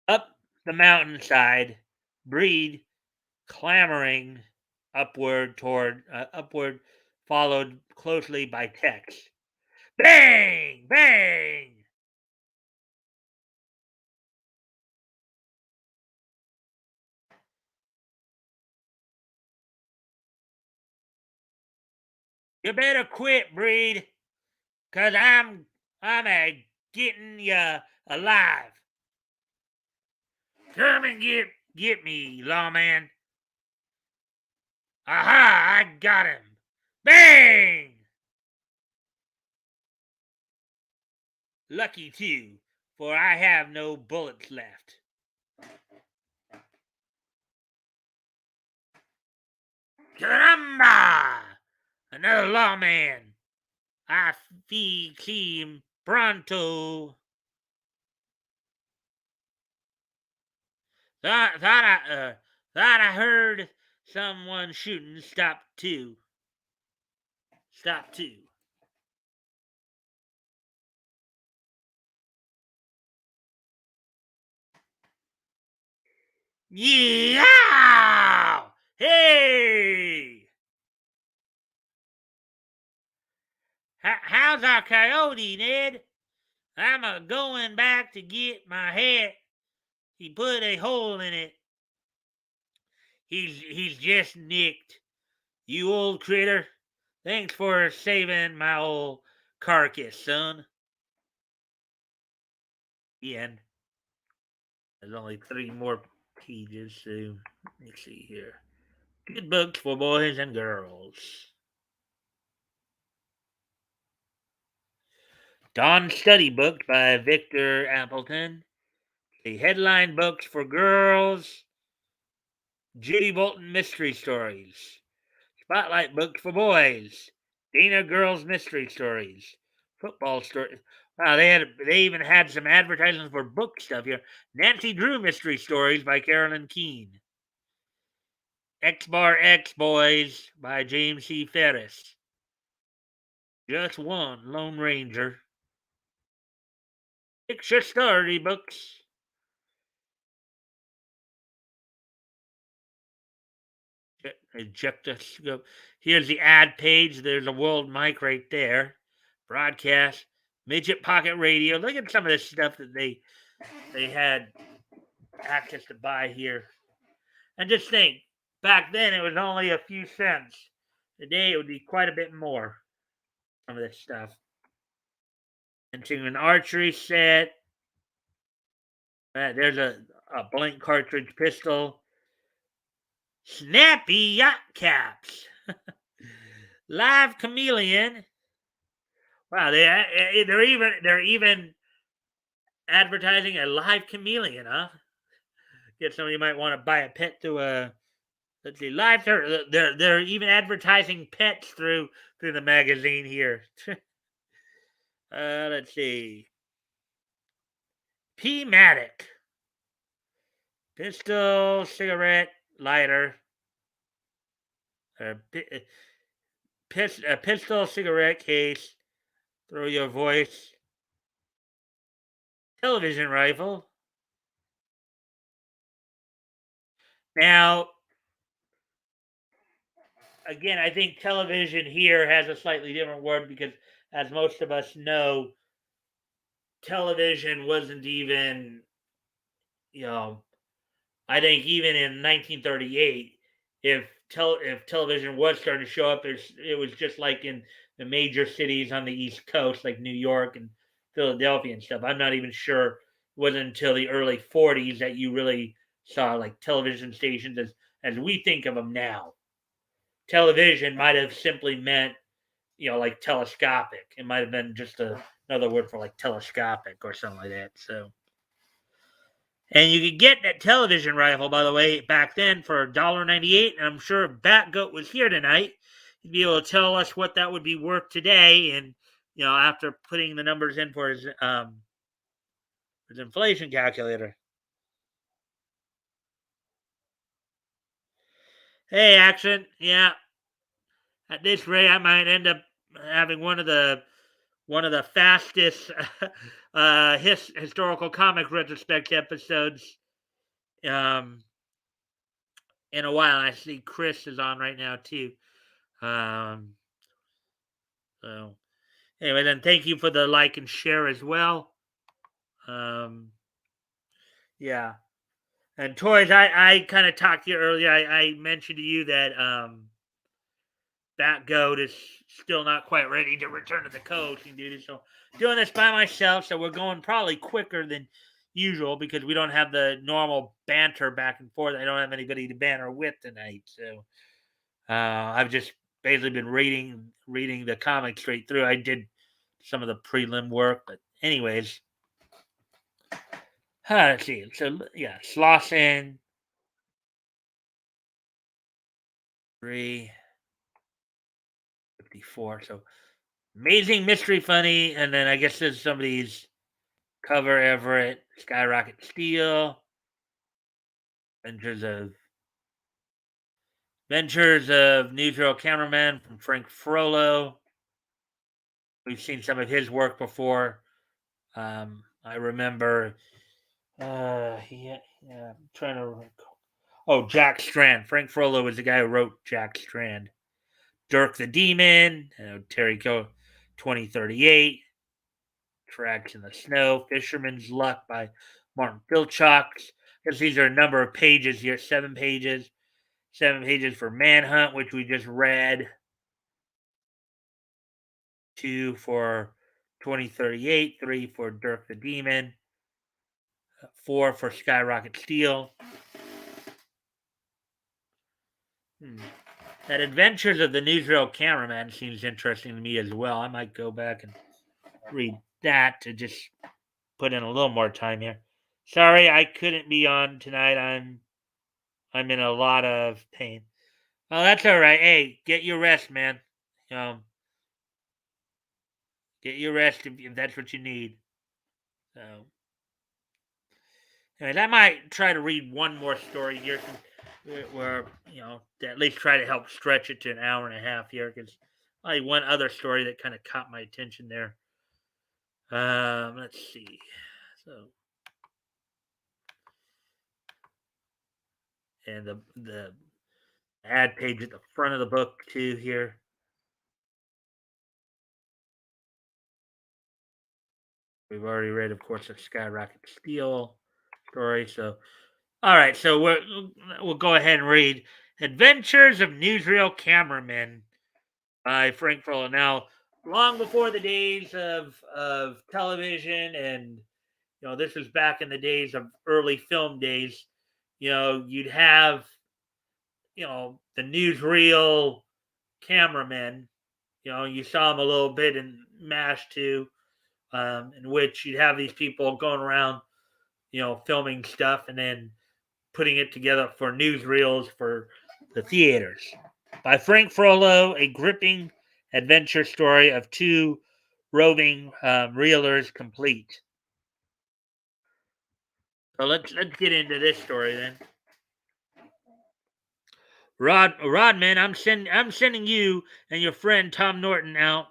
Up the mountainside, Breed clambering upward, followed closely by Tex. Bang! Bang! You better quit, Breed, 'cause I'm a getting you alive. Come and get me, lawman. Aha! I got him. Bang! Lucky too, for I have no bullets left. Caramba! Another lawman. I see him pronto. Thought I heard someone shooting. Stop two. Stop two. Yeah! Hey! How's our coyote, Ned? I'm a going back to get my hat. He put a hole in it. He's just nicked. You old critter. Thanks for saving my old carcass, son. The end. There's only 3 more pages. So let's see here. Good books for boys and girls. Dawn Study Book by Victor Appleton. The headline books for girls. Judy Bolton Mystery Stories. Spotlight books for boys. Dana Girls Mystery Stories. Football stories. Wow, they even had some advertisements for book stuff here. Nancy Drew Mystery Stories by Carolyn Keene. X Bar X Boys by James C. Ferris. Just One Lone Ranger. Picture Story Books. Ejectoscope. Here's the ad page. There's a world mic right there. Broadcast. Midget Pocket Radio. Look at some of the stuff that they had access to buy here. And just think, back then it was only a few cents. Today it would be quite a bit more. Some of this stuff. Into an archery set. There's a blank cartridge pistol. Snappy yacht caps. Live chameleon. Wow, they're even advertising a live chameleon, huh? Get somebody might want to buy a pet through a let's see live. They're even advertising pets through the magazine here. Let's see. P-Matic. Pistol, cigarette, lighter. A pistol, cigarette case. Throw your voice. Television rifle. Now, again, I think television here has a slightly different word because, as most of us know, television wasn't even, I think even in 1938, if television was starting to show up, it was just like in the major cities on the East Coast, like New York and Philadelphia and stuff. I'm not even sure it wasn't until the early 40s that you really saw like television stations as we think of them now. Television might have simply meant, like telescopic. It might have been just another word for like telescopic or something like that. So. And you could get that television rifle, by the way, back then for $1.98. And I'm sure if Batgoat was here tonight, he'd be able to tell us what that would be worth today. And, after putting the numbers in for his inflation calculator. Hey, Action. Yeah. At this rate, I might end up having one of the fastest historical comic retrospect episodes in a while. I see Chris is on right now too. So anyway, then thank you for the like and share as well. Yeah. And toys, I kind of talked to you earlier. I mentioned to you that Batgoat is still not quite ready to return to the coaching duty. So doing this by myself. So we're going probably quicker than usual because we don't have the normal banter back and forth. I don't have anybody to banter with tonight. So I've just basically been reading the comic straight through. I did some of the prelim work, but anyways. Let's see. So yeah, Slauson. 354. So amazing mystery funny. And then I guess there's somebody's cover Everett, Skyrocket Steel, Ventures of Newsreel Cameraman from Frank Frollo. We've seen some of his work before. I remember I'm trying to recall. Oh, Jack Strand. Frank Frollo was the guy who wrote Jack Strand. Dirk the Demon, Terry Co. 2038. Tracks in the Snow. Fisherman's Luck by Martin Filchock. Because these are a number of pages here. 7 pages. 7 pages for Manhunt, which we just read. 2 for 2038. 3 for Dirk the Demon. 4 for Skyrocket Steel. Hmm. That Adventures of the Newsreel Cameraman seems interesting to me as well. I might go back and read that to just put in a little more time here. Sorry, I couldn't be on tonight. I'm in a lot of pain. Oh, that's all right. Hey, get your rest, man. Um, get your rest if that's what you need. So, anyways, I might try to read one more story here, where to at least try to help stretch it to an hour and a half here, because only one other story that kind of caught my attention there. Let's see. So, and the ad page at the front of the book too here. We've already read, of course, the Skyrocket Steel story. So, all right. So we'll go ahead and read Adventures of Newsreel Cameramen by Frank Frollo. Now, long before the days of television, and this was back in the days of early film days. You'd have the newsreel cameramen. You saw them a little bit in MASH too, in which you'd have these people going around, filming stuff and then putting it together for newsreels for the theaters. By Frank Frollo, a gripping adventure story of two roving reelers complete. So let's get into this story then. Rodman, I'm sending you and your friend Tom Norton out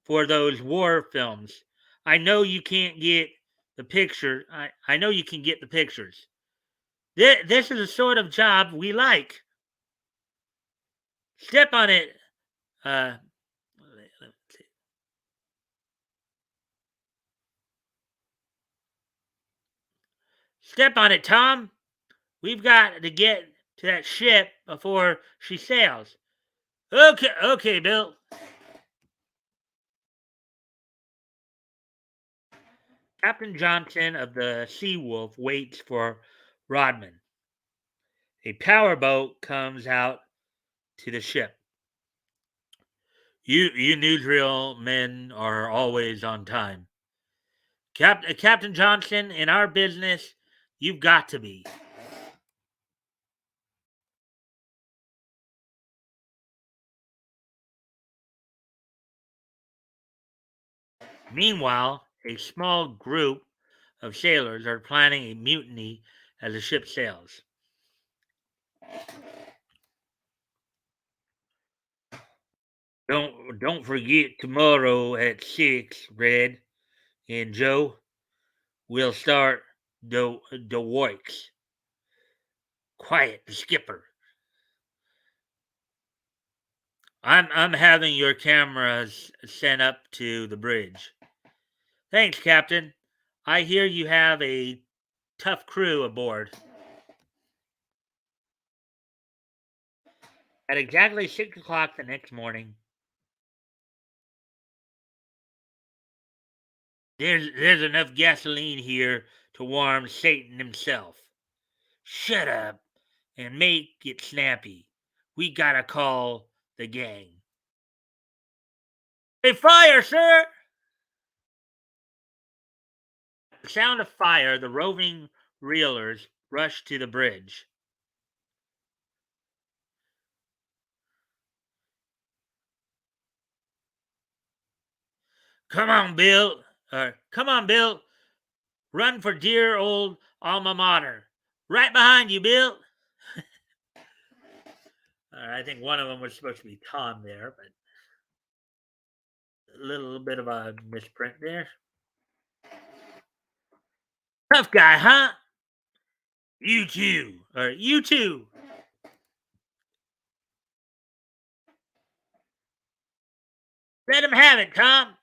for those war films. I know you can't get the picture. I know you can get the pictures. This is the sort of job we like. Step on it. Uh, Step on it, Tom. We've got to get to that ship before she sails. Okay, Bill. Captain Johnson of the Sea Wolf waits for Rodman. A powerboat comes out to the ship. You newsreel men are always on time. Captain Johnson, in our business, you've got to be. Meanwhile, a small group of sailors are planning a mutiny as the ship sails. Don't forget tomorrow at 6, Red and Joe. We'll start the works. Quiet, the skipper. I'm having your cameras sent up to the bridge. Thanks, Captain. I hear you have a tough crew aboard. At exactly 6 o'clock the next morning, there's enough gasoline here to warm Satan himself. Shut up and make it snappy. We gotta call the gang. Hey, fire, sir! The sound of fire, the roving reelers rushed to the bridge. Come on, Bill. Come on, Bill. Run for dear old alma mater. Right behind you, Bill. I think one of them was supposed to be Tom there, but a little bit of a misprint there. Tough guy, huh? You too. You too. Let him have it, Tom.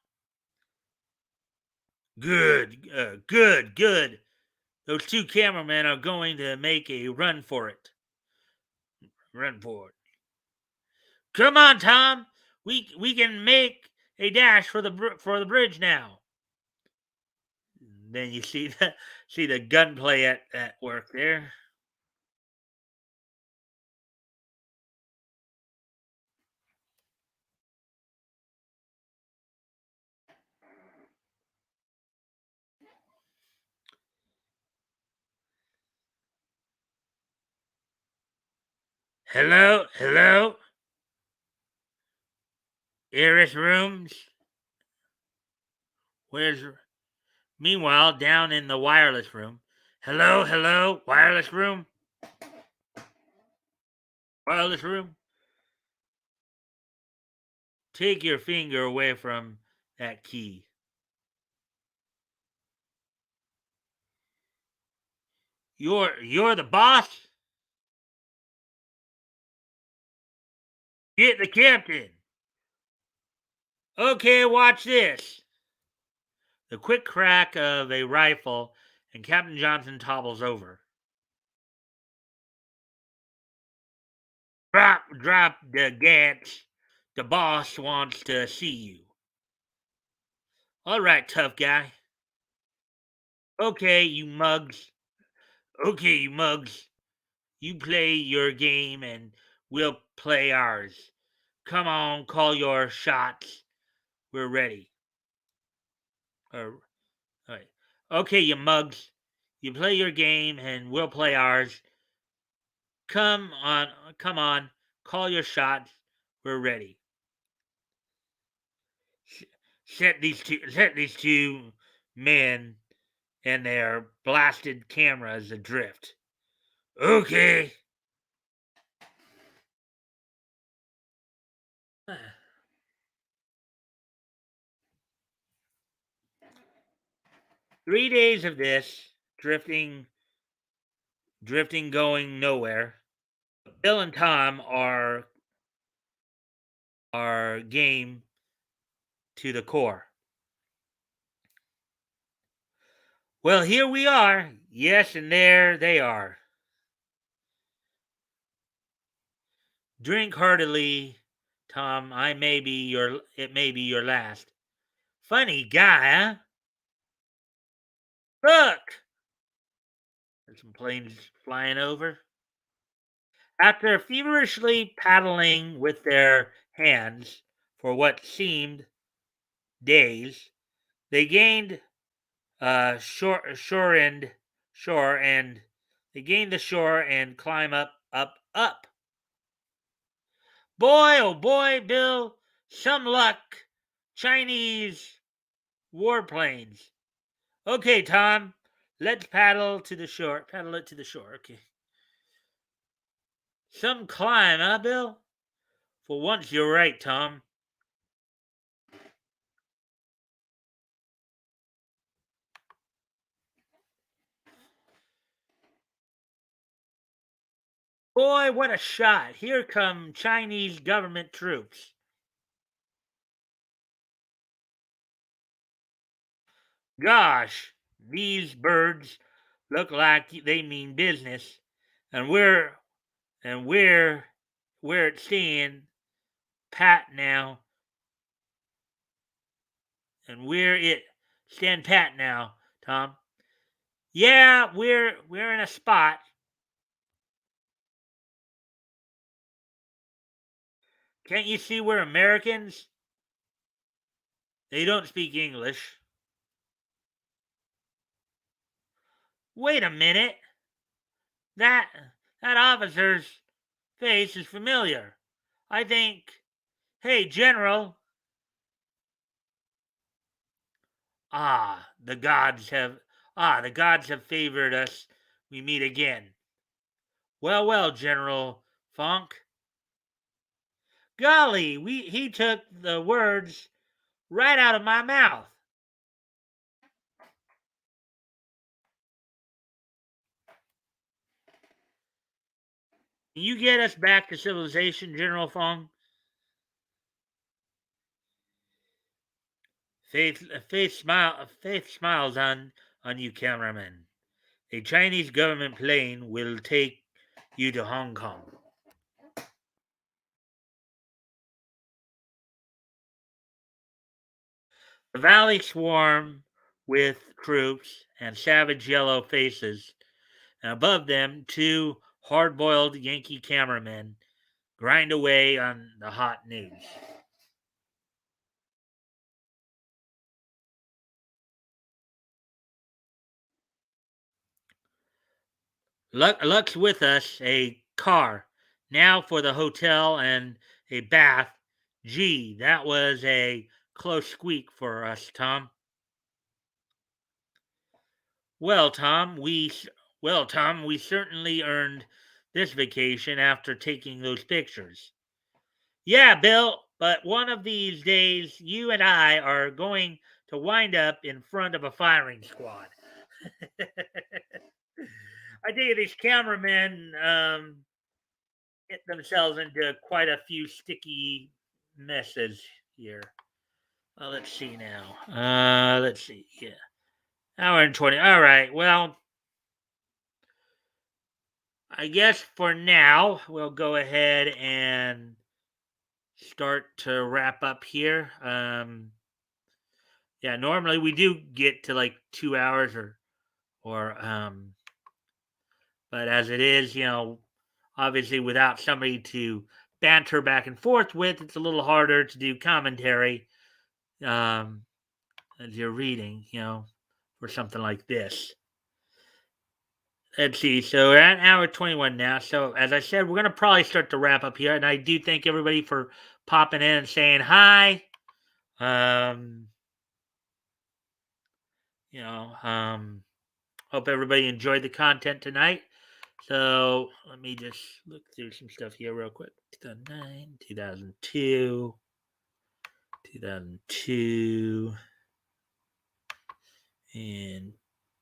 Good. Those two cameramen are going to make a run for it. Run for it. Come on, Tom. We can make a dash for the bridge now. Then you see the gunplay at work there. Hello, hello, Iris Rooms. Where's. Meanwhile, down in the wireless room. Hello, hello, wireless room. Wireless room. Take your finger away from that key. You're the boss? Get the captain. Okay, watch this. The quick crack of a rifle, and Captain Johnson topples over. Drop the gats. The boss wants to see you. All right, tough guy. Okay, you mugs. Okay, you mugs. You play your game and we'll play ours. Come on, call your shots. We're ready. All right. Okay, you mugs. You play your game and we'll play ours. Come on, call your shots. We're ready. Set these two men and their blasted cameras adrift. Okay. 3 days of this drifting, going nowhere. Bill and Tom are game to the core. Well, here we are. Yes, and there they are. Drink heartily, Tom. It may be your last. Funny guy, huh? Look! There's some planes flying over. After feverishly paddling with their hands for what seemed days, they gained shore, and they gained the shore and climb up. Boy, oh boy, Bill, some luck. Chinese warplanes. Okay, Tom, let's paddle to the shore. Paddle it to the shore. Okay. Some climb, huh, Bill? For once, you're right, Tom. Boy, what a shot. Here come Chinese government troops. Gosh, these birds look like they mean business. And we're at staying pat now. And we're it stand pat now, Tom. Yeah, we're in a spot. Can't you see we're Americans? They don't speak English. Wait a minute. That that officer's face is familiar. I think. Hey, General. Ah, the gods have favored us. We meet again. Well, well, General Funk. Golly, he took the words right out of my mouth. Can you get us back to civilization, General Fong? Faith smiles on you, cameraman. A Chinese government plane will take you to Hong Kong. The valley swarm with troops and savage yellow faces, and above them, two hard boiled Yankee cameramen grind away on the hot news. Luck's with us, a car. Now for the hotel and a bath. Gee, that was a close squeak for us, Tom. Well, Tom, we certainly earned this vacation after taking those pictures. Yeah, Bill, but one of these days you and I are going to wind up in front of a firing squad. I think these cameramen get themselves into quite a few sticky messes here. Let's see now. Let's see. Yeah, hour and 20. All right. Well, I guess for now we'll go ahead and start to wrap up here. Yeah, normally we do get to like 2 hours or but as it is, obviously without somebody to banter back and forth with, it's a little harder to do commentary um, as you're reading, for something like this. Let's see. So we're at hour 21 now. So as I said, we're going to probably start to wrap up here. And I do thank everybody for popping in and saying hi. Um, hope everybody enjoyed the content tonight. So let me just look through some stuff here real quick. 2009, 2002, 2002, and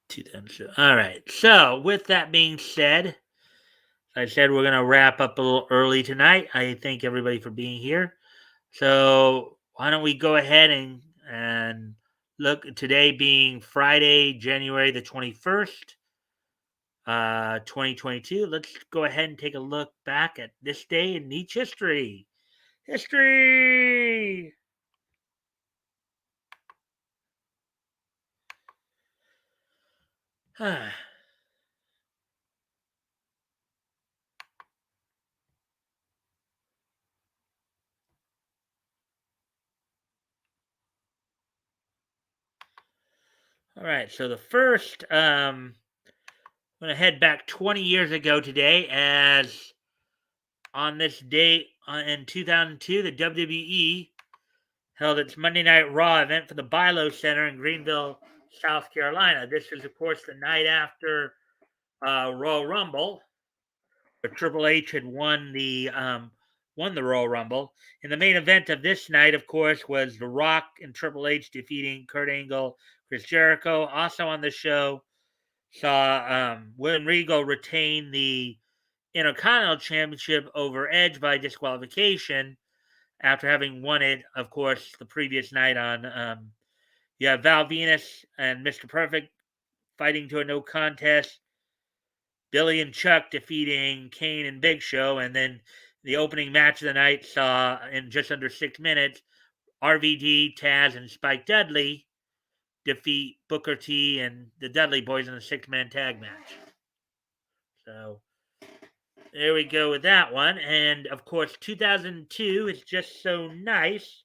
2002. All right. So with that being said, as I said, we're going to wrap up a little early tonight. I thank everybody for being here. So why don't we go ahead and look, today being Friday, January the 21st, 2022. Let's go ahead and take a look back at this day in Nietzsche history. History! All right, so the first, I'm going to head back 20 years ago today, as on this date in 2002, the WWE held its Monday Night Raw event for the Bilo Center in Greenville, South Carolina. This is, of course, the night after Royal Rumble, where Triple H had won the Royal Rumble. And the main event of this night, of course, was The Rock and Triple H defeating Kurt Angle, Chris Jericho. Also on the show, saw William Regal retain the Intercontinental Championship over Edge by disqualification after having won it, of course, the previous night on. You have Val Venus and Mr. Perfect fighting to a no contest. Billy and Chuck defeating Kane and Big Show. And then the opening match of the night saw, in just under 6 minutes, RVD, Taz, and Spike Dudley defeat Booker T and the Dudley Boys in a 6-man tag match. So there we go with that one. And of course, 2002 is just so nice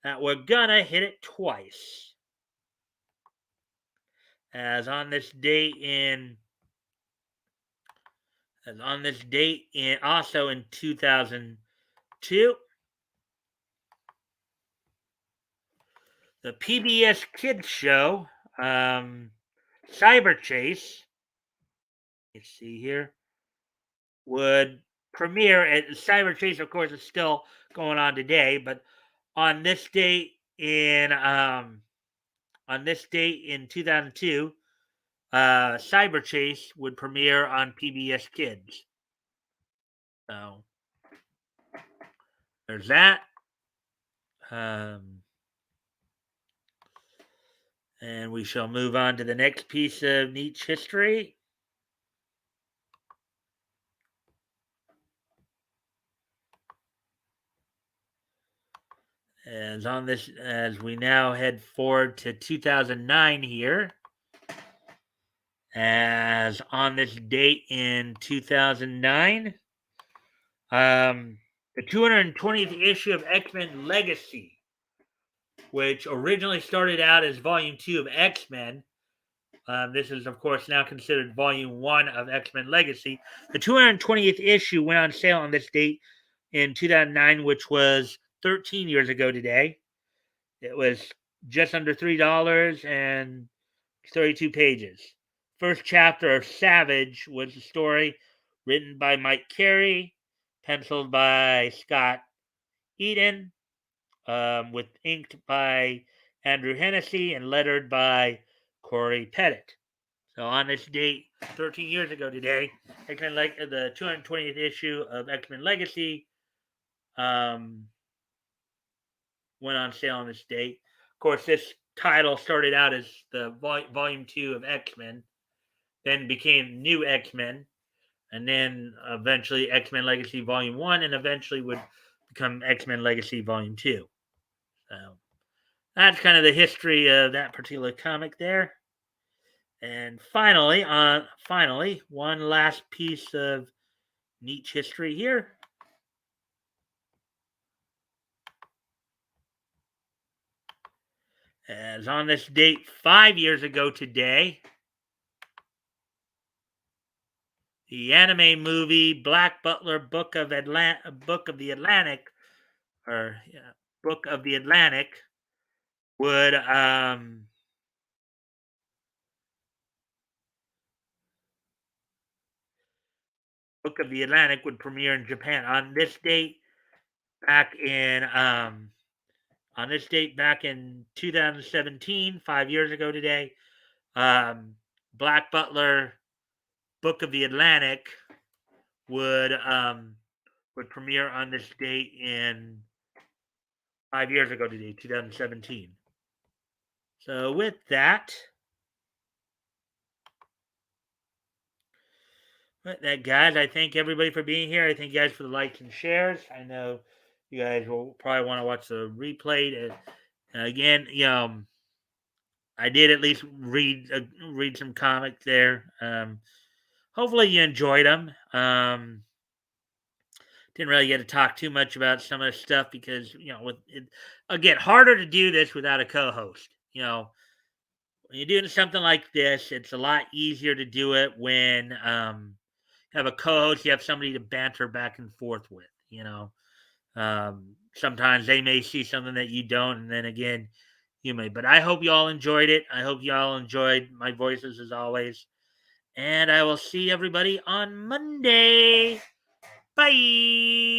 that we're gonna hit it twice. As on this date in also in 2002, the PBS Kids show, Cyber Chase, let's see here, would premiere at Cyber Chase, of course, is still going on today, but on this date in 2002, Cyber Chase would premiere on PBS Kids. So there's that. And we shall move on to the next piece of Nietzsche history. As we now head forward to 2009 here. As on this date in 2009, the 220th issue of X-Men Legacy, which originally started out as Volume 2 of X-Men, This is, of course, now considered Volume 1 of X-Men Legacy. The 220th issue went on sale on this date in 2009, which was 13 years ago today. It was just under $3 and 32 pages. First chapter of Savage was a story written by Mike Carey, penciled by Scott Eden, with inked by Andrew Hennessy and lettered by Corey Pettit. So on this date, 13 years ago today, X-Men the 220th issue of X-Men Legacy went on sale on this date. Of course, this title started out as the Volume 2 of X-Men, then became New X-Men, and then eventually X-Men Legacy Volume 1, and eventually would become X-Men Legacy Volume 2. So that's kind of the history of that particular comic there. And finally, one last piece of niche history here. As on this date 5 years ago today, the anime movie Black Butler Book of the Atlantic would Book of the Atlantic would premiere in Japan on this date back in 2017, 5 years ago today. Black Butler Book of the Atlantic would premiere on this date in 5 years ago today, 2017. So with that, guys, I thank everybody for being here. I thank you guys for the likes and shares. I know you guys will probably want to watch the replay. Again, I did at least read some comics there. Hopefully you enjoyed them. Didn't really get to talk too much about some of the stuff because again, harder to do this without a co-host. When you're doing something like this, it's a lot easier to do it when you have a co-host, you have somebody to banter back and forth with. Sometimes they may see something that you don't, and then again, you may. But I hope you all enjoyed it. I hope you all enjoyed my voices as always. And I will see everybody on Monday. Bye.